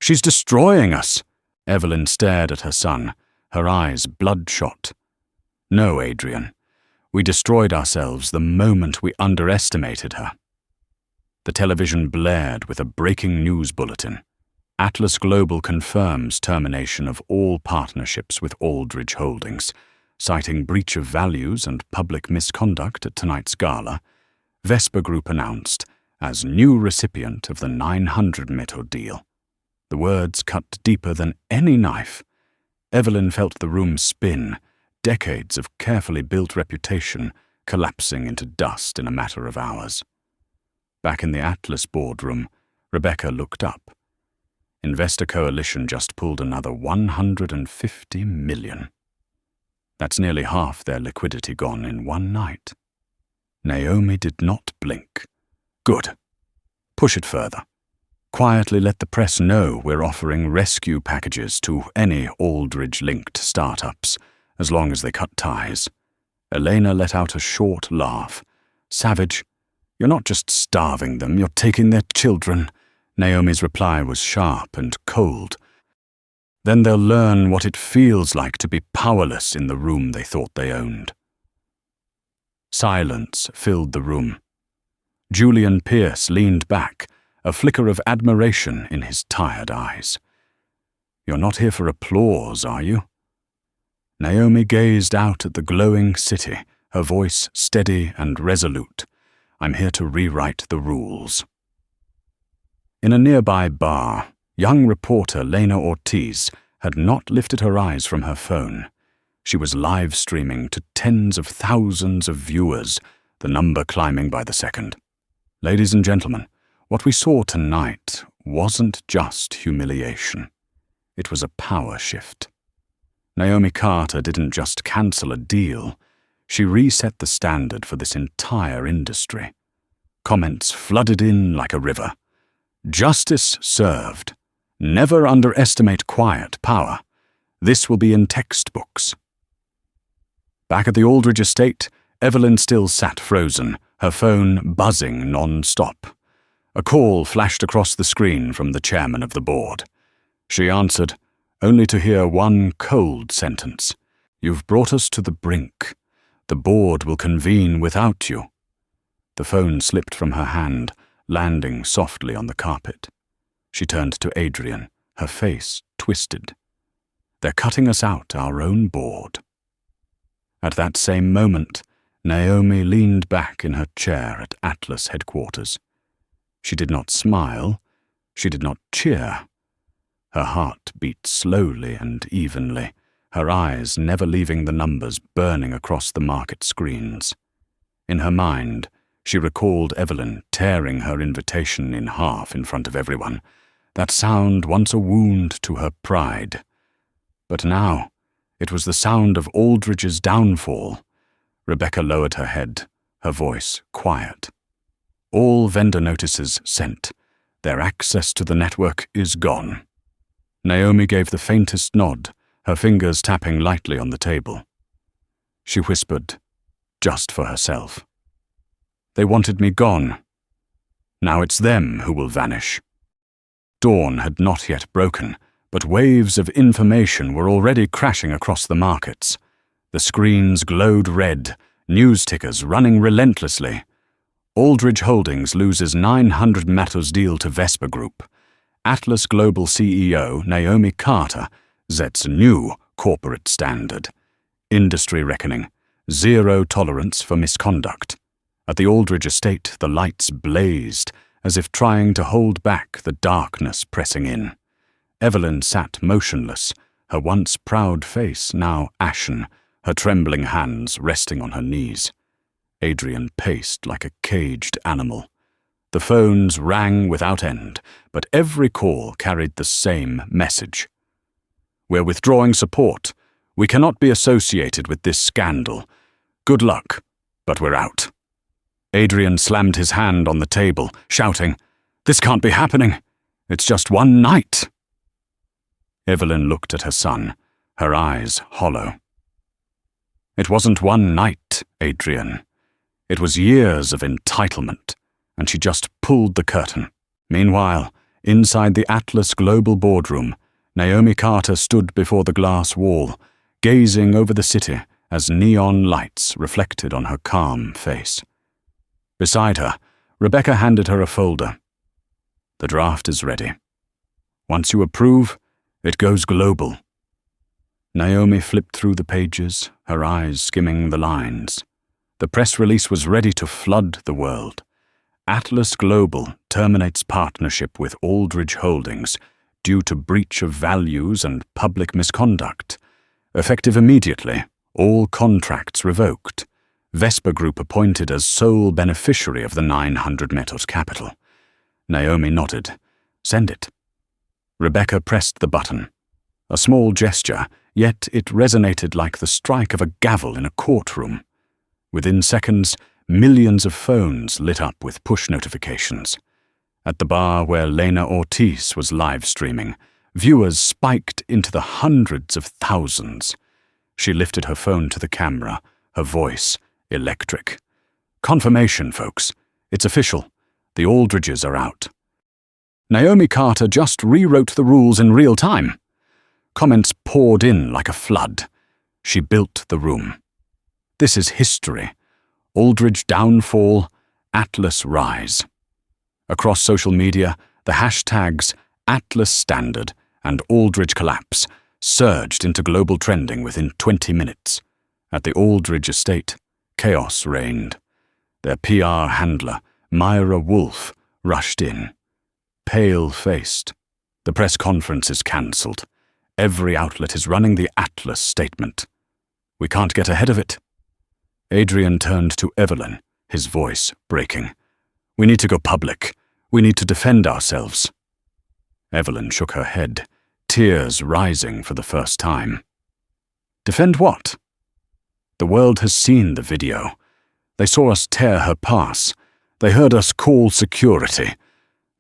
[SPEAKER 1] "She's destroying us!" Evelyn stared at her son, her eyes bloodshot. "No, Adrian. We destroyed ourselves the moment we underestimated her." The television blared with a breaking news bulletin. Atlas Global confirms termination of all partnerships with Aldridge Holdings. Citing breach of values and public misconduct at tonight's gala, Vesper Group announced as new recipient of the 900 meter deal. The words cut deeper than any knife. Evelyn felt the room spin, decades of carefully built reputation collapsing into dust in a matter of hours. Back in the Atlas boardroom, Rebecca looked up. Investor Coalition just pulled another $150 million. That's nearly half their liquidity gone in one night. Naomi did not blink. "Good. Push it further. Quietly let the press know we're offering rescue packages to any Aldridge-linked startups, as long as they cut ties." Elena let out a short laugh. "Savage, you're not just starving them, you're taking their children." Naomi's reply was sharp and cold. "Then they'll learn what it feels like to be powerless in the room they thought they owned." Silence filled the room. Julian Pierce leaned back, a flicker of admiration in his tired eyes. "You're not here for applause, are you?" Naomi gazed out at the glowing city, her voice steady and resolute. "I'm here to rewrite the rules." In a nearby bar, young reporter Lena Ortiz had not lifted her eyes from her phone. She was live streaming to tens of thousands of viewers, the number climbing by the second. "Ladies and gentlemen, what we saw tonight wasn't just humiliation. It was a power shift. Naomi Carter didn't just cancel a deal, she reset the standard for this entire industry. Comments flooded in like a river. "Justice served. Never underestimate quiet power. This will be in textbooks." Back at the Aldridge estate, Evelyn still sat frozen, her phone buzzing non-stop. A call flashed across the screen from the chairman of the board. She answered, only to hear one cold sentence. "You've brought us to the brink. The board will convene without you." The phone slipped from her hand, landing softly on the carpet. She turned to Adrian, her face twisted. "They're cutting us out, our own board." At that same moment, Naomi leaned back in her chair at Atlas headquarters. She did not smile. She did not cheer. Her heart beat slowly and evenly, her eyes never leaving the numbers burning across the market screens. In her mind, she recalled Evelyn tearing her invitation in half in front of everyone, that sound once a wound to her pride. But now, it was the sound of Aldridge's downfall. Rebecca lowered her head, her voice quiet. "All vendor notices sent. Their access to the network is gone." Naomi gave the faintest nod, her fingers tapping lightly on the table. She whispered, just for herself. "They wanted me gone. Now it's them who will vanish." Dawn had not yet broken, but waves of information were already crashing across the markets. The screens glowed red, news tickers running relentlessly. Aldridge Holdings loses 900 Matos deal to Vespa Group. Atlas Global CEO Naomi Carter sets new corporate standard. Industry reckoning, zero tolerance for misconduct. At the Aldridge estate, the lights blazed, as if trying to hold back the darkness pressing in. Evelyn sat motionless, her once proud face now ashen, her trembling hands resting on her knees. Adrian paced like a caged animal. The phones rang without end, but every call carried the same message. "We're withdrawing support. We cannot be associated with this scandal. Good luck, but we're out." Adrian slammed his hand on the table, shouting, "This can't be happening. It's just one night." Evelyn looked at her son, her eyes hollow. "It wasn't one night, Adrian. It was years of entitlement," and she just pulled the curtain. Meanwhile, inside the Atlas Global boardroom, Naomi Carter stood before the glass wall, gazing over the city as neon lights reflected on her calm face. Beside her, Rebecca handed her a folder. "The draft is ready. Once you approve, it goes global." Naomi flipped through the pages, her eyes skimming the lines. The press release was ready to flood the world. Atlas Global terminates partnership with Aldridge Holdings due to breach of values and public misconduct. Effective immediately, all contracts revoked. Vespa Group appointed as sole beneficiary of the 900 Matos capital. Naomi nodded. "Send it." Rebecca pressed the button. A small gesture, yet it resonated like the strike of a gavel in a courtroom. Within seconds, millions of phones lit up with push notifications. At the bar where Lena Ortiz was live-streaming, viewers spiked into the hundreds of thousands. She lifted her phone to the camera, her voice electric. "Confirmation, folks. It's official. The Aldridges are out." Naomi Carter just rewrote the rules in real time. Comments poured in like a flood. She built the room. This is history. Aldridge downfall, Atlas rise. Across social media, the hashtags Atlas Standard and Aldridge Collapse surged into global trending within 20 minutes. At the Aldridge estate, chaos reigned. Their PR handler, Myra Wolfe, rushed in. Pale-faced. "The press conference is cancelled. Every outlet is running the Atlas statement. We can't get ahead of it." Adrian turned to Evelyn, his voice breaking. "We need to go public. We need to defend ourselves." Evelyn shook her head, tears rising for the first time. "Defend what?" "The world has seen the video. They saw us tear her pass. They heard us call security.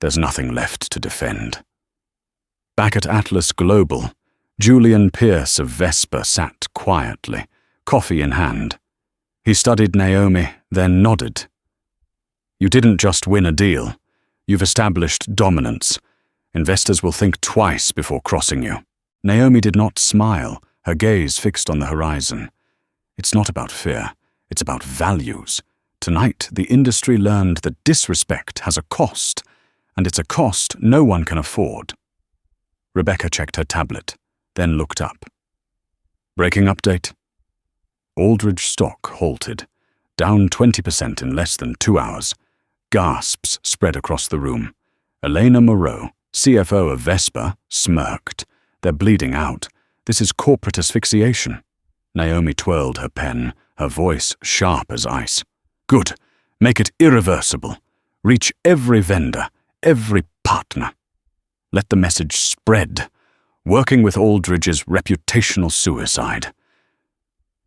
[SPEAKER 1] There's nothing left to defend." Back at Atlas Global, Julian Pierce of Vespa sat quietly, coffee in hand. He studied Naomi, then nodded. "You didn't just win a deal. You've established dominance. Investors will think twice before crossing you. Naomi did not smile, her gaze fixed on the horizon. It's not about fear, it's about values. Tonight, the industry learned that disrespect has a cost, and it's a cost no one can afford. Rebecca checked her tablet, then looked up. Breaking update. Aldridge stock halted, down 20% in less than 2 hours. Gasps spread across the room. Elena Moreau, CFO of Vespa, smirked. They're bleeding out. This is corporate asphyxiation. Naomi twirled her pen, her voice sharp as ice. Good. Make it irreversible. Reach every vendor, every partner. Let the message spread. Working with Aldridge is reputational suicide.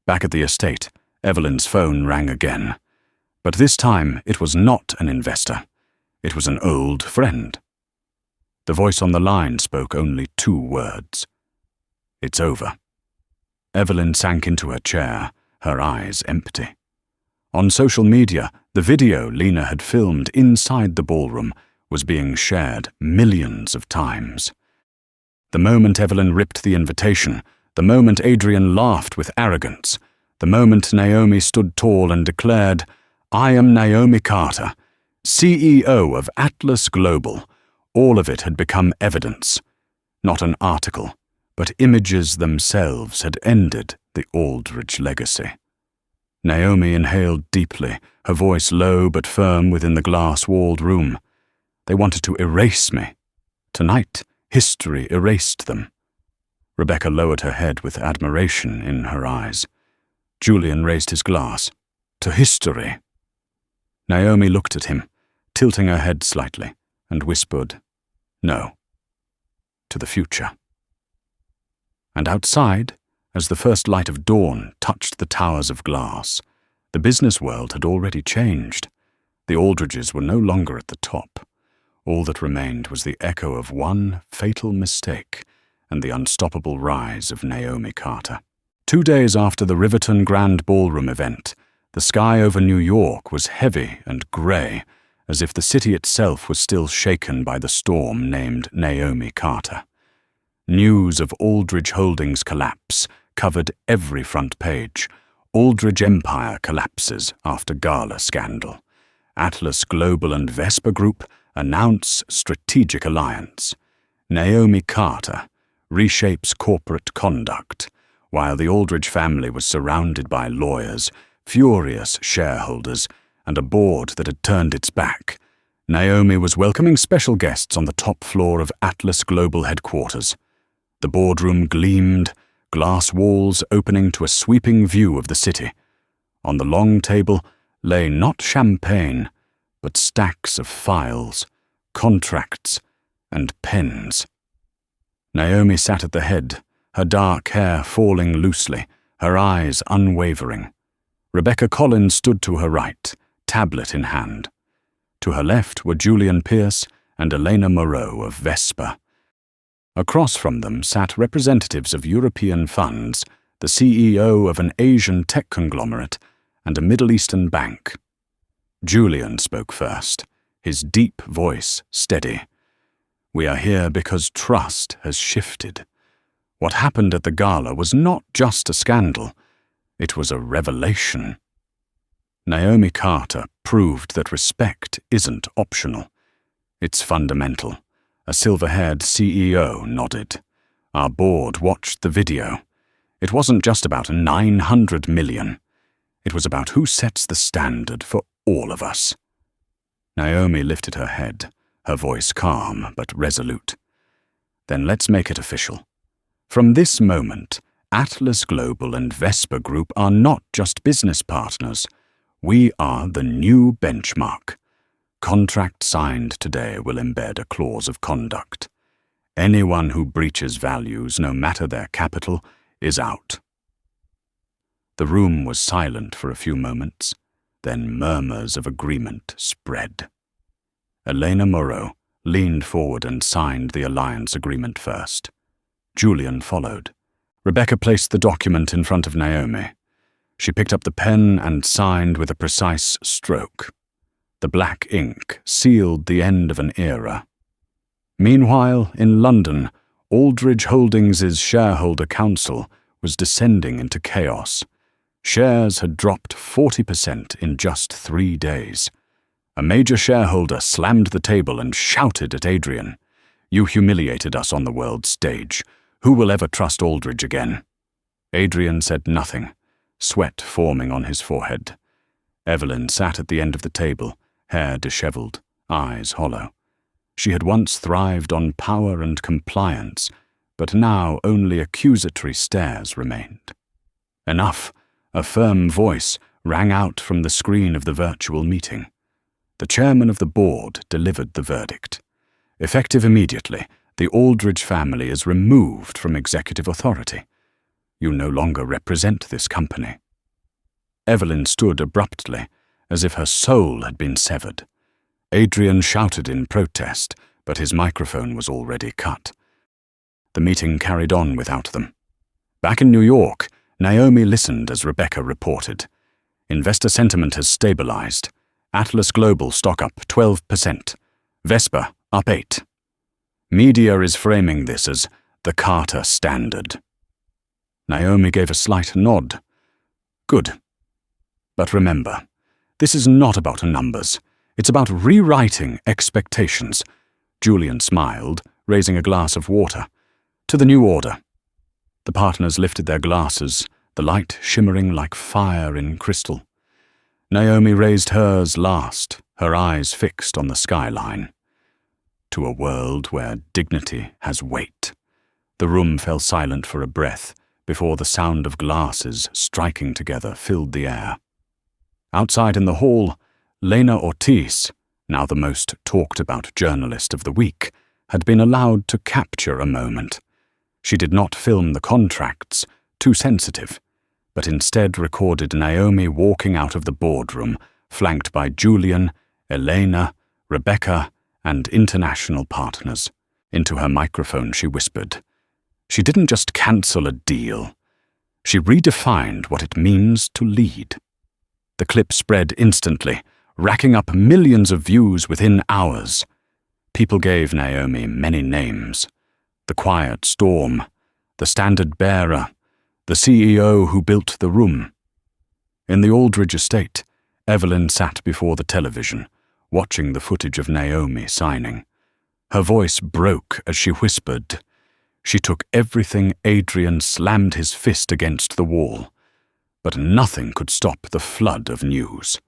[SPEAKER 1] Back at the estate, Evelyn's phone rang again. But this time it was not an investor. It was an old friend. The voice on the line spoke only 2 words. It's over. Evelyn sank into her chair, her eyes empty. On social media, the video Lena had filmed inside the ballroom was being shared millions of times. The moment Evelyn ripped the invitation, the moment Adrian laughed with arrogance, the moment Naomi stood tall and declared, "I am Naomi Carter, CEO of Atlas Global," all of it had become evidence. Not an article, but images themselves had ended the Aldridge legacy. Naomi inhaled deeply, her voice low but firm within the glass-walled room. They wanted to erase me. Tonight, history erased them. Rebecca lowered her head with admiration in her eyes. Julian raised his glass. To history. Naomi looked at him, tilting her head slightly, and whispered, "No. To the future." And outside, as the first light of dawn touched the towers of glass, the business world had already changed. The Aldridges were no longer at the top. All that remained was the echo of one fatal mistake and the unstoppable rise of Naomi Carter. 2 days after the Riverton Grand Ballroom event, the sky over New York was heavy and grey, as if the city itself was still shaken by the storm named Naomi Carter. News of Aldridge Holdings' collapse covered every front page. Aldridge Empire collapses after gala scandal. Atlas Global and Vespa Group announce strategic alliance. Naomi Carter reshapes corporate conduct. While the Aldridge family was surrounded by lawyers, furious shareholders, and a board that had turned its back, Naomi was welcoming special guests on the top floor of Atlas Global headquarters. The boardroom gleamed, glass walls opening to a sweeping view of the city. On the long table lay not champagne, but stacks of files, contracts, and pens. Naomi sat at the head, her dark hair falling loosely, her eyes unwavering. Rebecca Collins stood to her right, tablet in hand. To her left were Julian Pierce and Elena Moreau of Vespa. Across from them sat representatives of European funds, the CEO of an Asian tech conglomerate, and a Middle Eastern bank. Julian spoke first, his deep voice steady. "We are here because trust has shifted. What happened at the gala was not just a scandal, it was a revelation. Naomi Carter proved that respect isn't optional. It's fundamental." A silver-haired CEO nodded. Our board watched the video. It wasn't just about 900 million. It was about who sets the standard for all of us. Naomi lifted her head, her voice calm but resolute. "Then let's make it official. From this moment, Atlas Global and Vespa Group are not just business partners. We are the new benchmark. Contract signed today will embed a clause of conduct. Anyone who breaches values, no matter their capital, is out." The room was silent for a few moments, then murmurs of agreement spread. Elena Moreau leaned forward and signed the alliance agreement first. Julian followed. Rebecca placed the document in front of Naomi. She picked up the pen and signed with a precise stroke. The black ink sealed the end of an era. Meanwhile, in London, Aldridge Holdings's shareholder council was descending into chaos. Shares had dropped 40% in just 3 days. A major shareholder slammed the table and shouted at Adrian, "You humiliated us on the world stage. Who will ever trust Aldridge again?" Adrian said nothing, sweat forming on his forehead. Evelyn sat at the end of the table, hair dishevelled, eyes hollow. She had once thrived on power and compliance, but now only accusatory stares remained. "Enough!" A firm voice rang out from the screen of the virtual meeting. The chairman of the board delivered the verdict. Effective immediately, the Aldridge family is removed from executive authority. You no longer represent this company. Evelyn stood abruptly, as if her soul had been severed. Adrian shouted in protest, but his microphone was already cut. The meeting carried on without them. Back in New York, Naomi listened as Rebecca reported. Investor sentiment has stabilized. Atlas Global stock up 12%. Vespa up 8%. Media is framing this as the Carter standard. Naomi gave a slight nod. Good. But remember, this is not about numbers. It's about rewriting expectations. Julian smiled, raising a glass of water. To the new order. The partners lifted their glasses, the light shimmering like fire in crystal. Naomi raised hers last, her eyes fixed on the skyline. To a world where dignity has weight. The room fell silent for a breath before the sound of glasses striking together filled the air. Outside in the hall, Lena Ortiz, now the most talked-about journalist of the week, had been allowed to capture a moment. She did not film the contracts, too sensitive, but instead recorded Naomi walking out of the boardroom, flanked by Julian, Elena, Rebecca, and international partners. Into her microphone she whispered. She didn't just cancel a deal. She redefined what it means to lead. The clip spread instantly, racking up millions of views within hours. People gave Naomi many names. The quiet storm, the standard bearer, the CEO who built the room. In the Aldridge estate, Evelyn sat before the television, watching the footage of Naomi signing. Her voice broke as she whispered. She took everything Adrian slammed his fist against the wall. But nothing could stop the flood of news.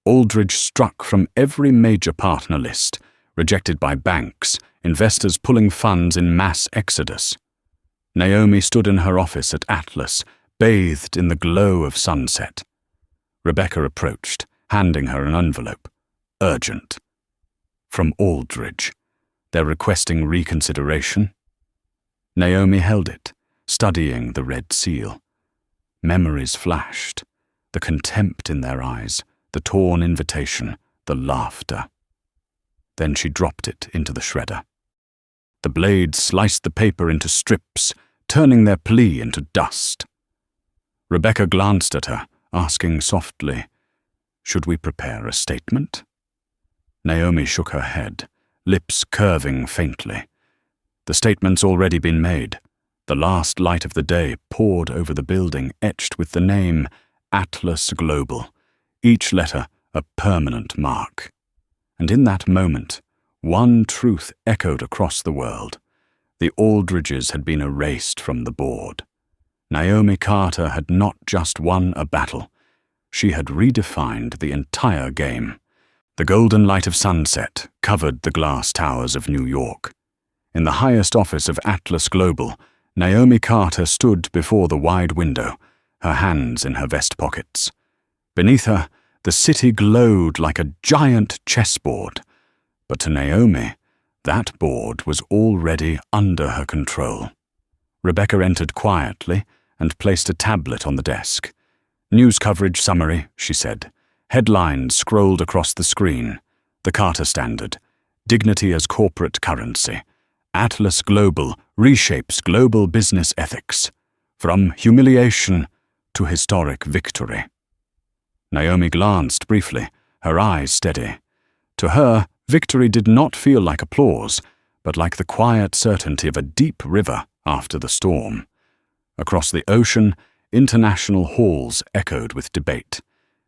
[SPEAKER 1] Aldridge struck from every major partner list, rejected by banks, investors pulling funds in mass exodus. Naomi stood in her office at Atlas, bathed in the glow of sunset. Rebecca approached, handing her an envelope. Urgent. From Aldridge. They're requesting reconsideration. Naomi held it, studying the red seal. Memories flashed, the contempt in their eyes, the torn invitation, the laughter. Then she dropped it into the shredder. The blade sliced the paper into strips, turning their plea into dust. Rebecca glanced at her, asking softly, "Should we prepare a statement?" Naomi shook her head, lips curving faintly. The statement's already been made. The last light of the day poured over the building, etched with the name Atlas Global, each letter a permanent mark. And in that moment, one truth echoed across the world. The Aldridges had been erased from the board. Naomi Carter had not just won a battle. She had redefined the entire game. The golden light of sunset covered the glass towers of New York. In the highest office of Atlas Global, Naomi Carter stood before the wide window, her hands in her vest pockets. Beneath her, the city glowed like a giant chessboard. But to Naomi, that board was already under her control. Rebecca entered quietly and placed a tablet on the desk. "News coverage summary," she said. Headlines scrolled across the screen. The Carter Standard. Dignity as corporate currency. Atlas Global reshapes global business ethics. From humiliation to historic victory. Naomi glanced briefly, her eyes steady. To her, victory did not feel like applause, but like the quiet certainty of a deep river after the storm. Across the ocean, international halls echoed with debate.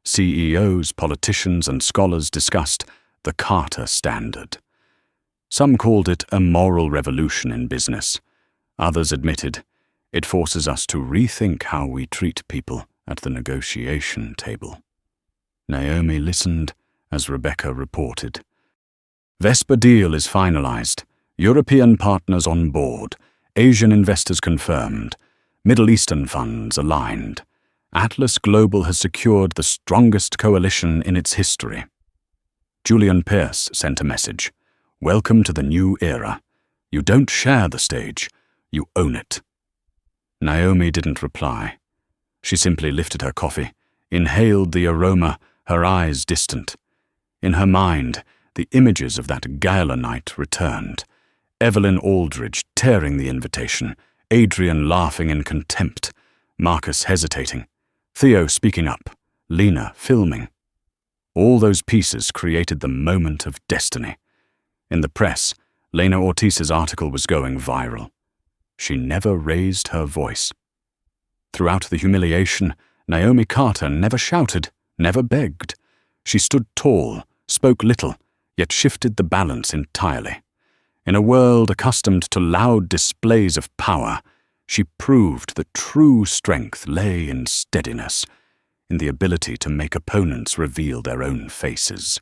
[SPEAKER 1] CEOs, politicians, and scholars discussed the Carter Standard. Some called it a moral revolution in business. Others admitted it forces us to rethink how we treat people at the negotiation table. Naomi listened as Rebecca reported. Vesper deal is finalized. European partners on board. Asian investors confirmed. Middle Eastern funds aligned. Atlas Global has secured the strongest coalition in its history. Julian Pearce sent a message. Welcome to the new era. You don't share the stage, you own it. Naomi didn't reply. She simply lifted her coffee, inhaled the aroma, her eyes distant. In her mind, the images of that gala night returned. Evelyn Aldridge tearing the invitation, Adrian laughing in contempt, Marcus hesitating, Theo speaking up, Lena filming. All those pieces created the moment of destiny. In the press, Lena Ortiz's article was going viral. She never raised her voice. Throughout the humiliation, Naomi Carter never shouted, never begged. She stood tall, spoke little, yet shifted the balance entirely. In a world accustomed to loud displays of power, she proved that true strength lay in steadiness, in the ability to make opponents reveal their own faces.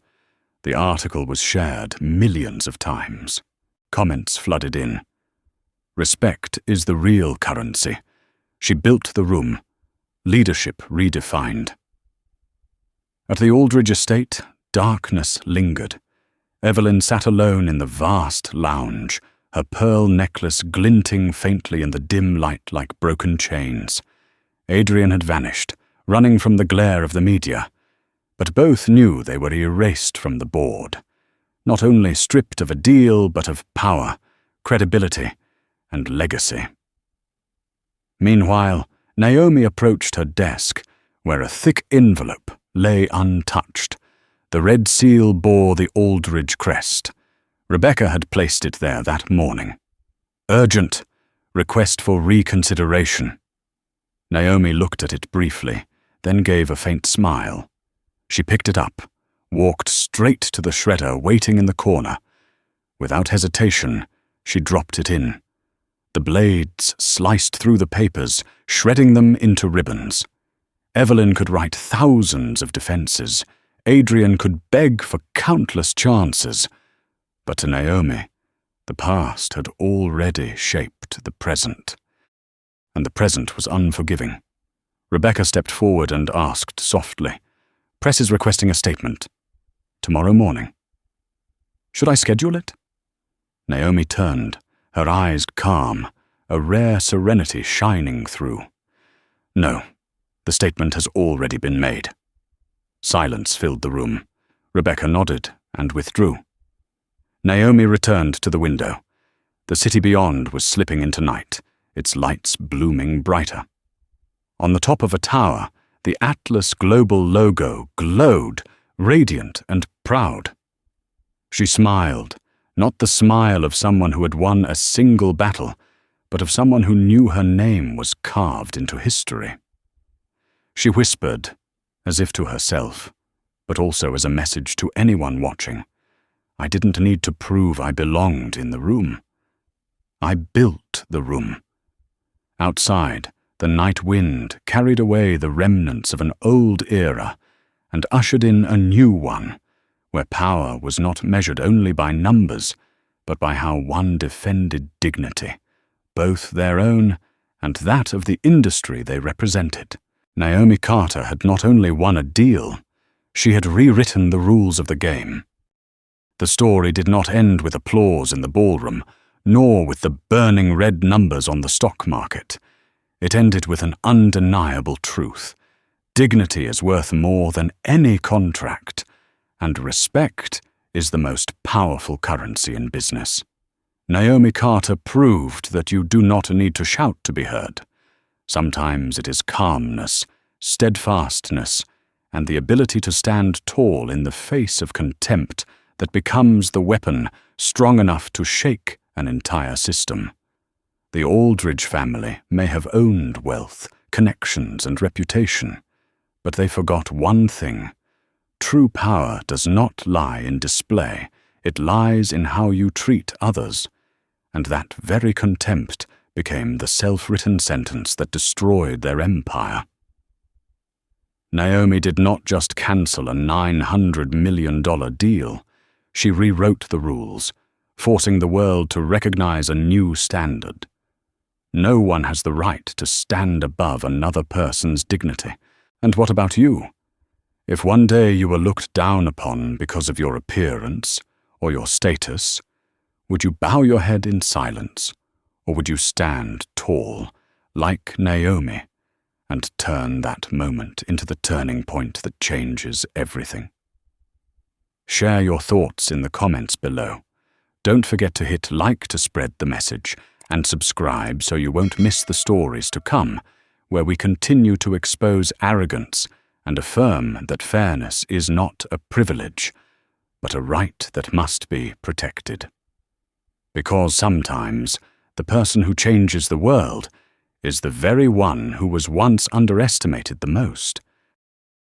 [SPEAKER 1] The article was shared millions of times. Comments flooded in. Respect is the real currency. She built the room. Leadership redefined. At the Aldridge estate, darkness lingered. Evelyn sat alone in the vast lounge, her pearl necklace glinting faintly in the dim light like broken chains. Adrian had vanished, running from the glare of the media, but both knew they were erased from the board, not only stripped of a deal, but of power, credibility, and legacy. Meanwhile, Naomi approached her desk, where a thick envelope lay untouched. The red seal bore the Aldridge crest. Rebecca had placed it there that morning. Urgent. Request for reconsideration. Naomi looked at it briefly, then gave a faint smile. She picked it up, walked straight to the shredder waiting in the corner. Without hesitation, she dropped it in. The blades sliced through the papers, shredding them into ribbons. Evelyn could write thousands of defenses. Adrian could beg for countless chances. But to Naomi, the past had already shaped the present. And the present was unforgiving. Rebecca stepped forward and asked softly, "Press is requesting a statement. Tomorrow morning. Should I schedule it?" Naomi turned, her eyes calm, a rare serenity shining through. "No, the statement has already been made." Silence filled the room. Rebecca nodded and withdrew. Naomi returned to the window. The city beyond was slipping into night, its lights blooming brighter. On the top of a tower, the Atlas Global logo glowed, radiant and proud. She smiled, not the smile of someone who had won a single battle, but of someone who knew her name was carved into history. She whispered, as if to herself, but also as a message to anyone watching. I didn't need to prove I belonged in the room. I built the room. Outside, the night wind carried away the remnants of an old era and ushered in a new one, where power was not measured only by numbers, but by how one defended dignity, both their own and that of the industry they represented. Naomi Carter had not only won a deal, she had rewritten the rules of the game. The story did not end with applause in the ballroom, nor with the burning red numbers on the stock market. It ended with an undeniable truth. Dignity is worth more than any contract, and respect is the most powerful currency in business. Naomi Carter proved that you do not need to shout to be heard. Sometimes it is calmness, steadfastness, and the ability to stand tall in the face of contempt that becomes the weapon strong enough to shake an entire system. The Aldridge family may have owned wealth, connections, and reputation, but they forgot one thing. True power does not lie in display, it lies in how you treat others. And that very contempt became the self-written sentence that destroyed their empire. Naomi did not just cancel a $900 million deal. She rewrote the rules, forcing the world to recognize a new standard. No one has the right to stand above another person's dignity. And what about you? If one day you were looked down upon because of your appearance or your status, would you bow your head in silence, or would you stand tall, like Naomi, and turn that moment into the turning point that changes everything? Share your thoughts in the comments below. Don't forget to hit like to spread the message, and subscribe so you won't miss the stories to come, where we continue to expose arrogance and affirm that fairness is not a privilege, but a right that must be protected. Because sometimes the person who changes the world is the very one who was once underestimated the most.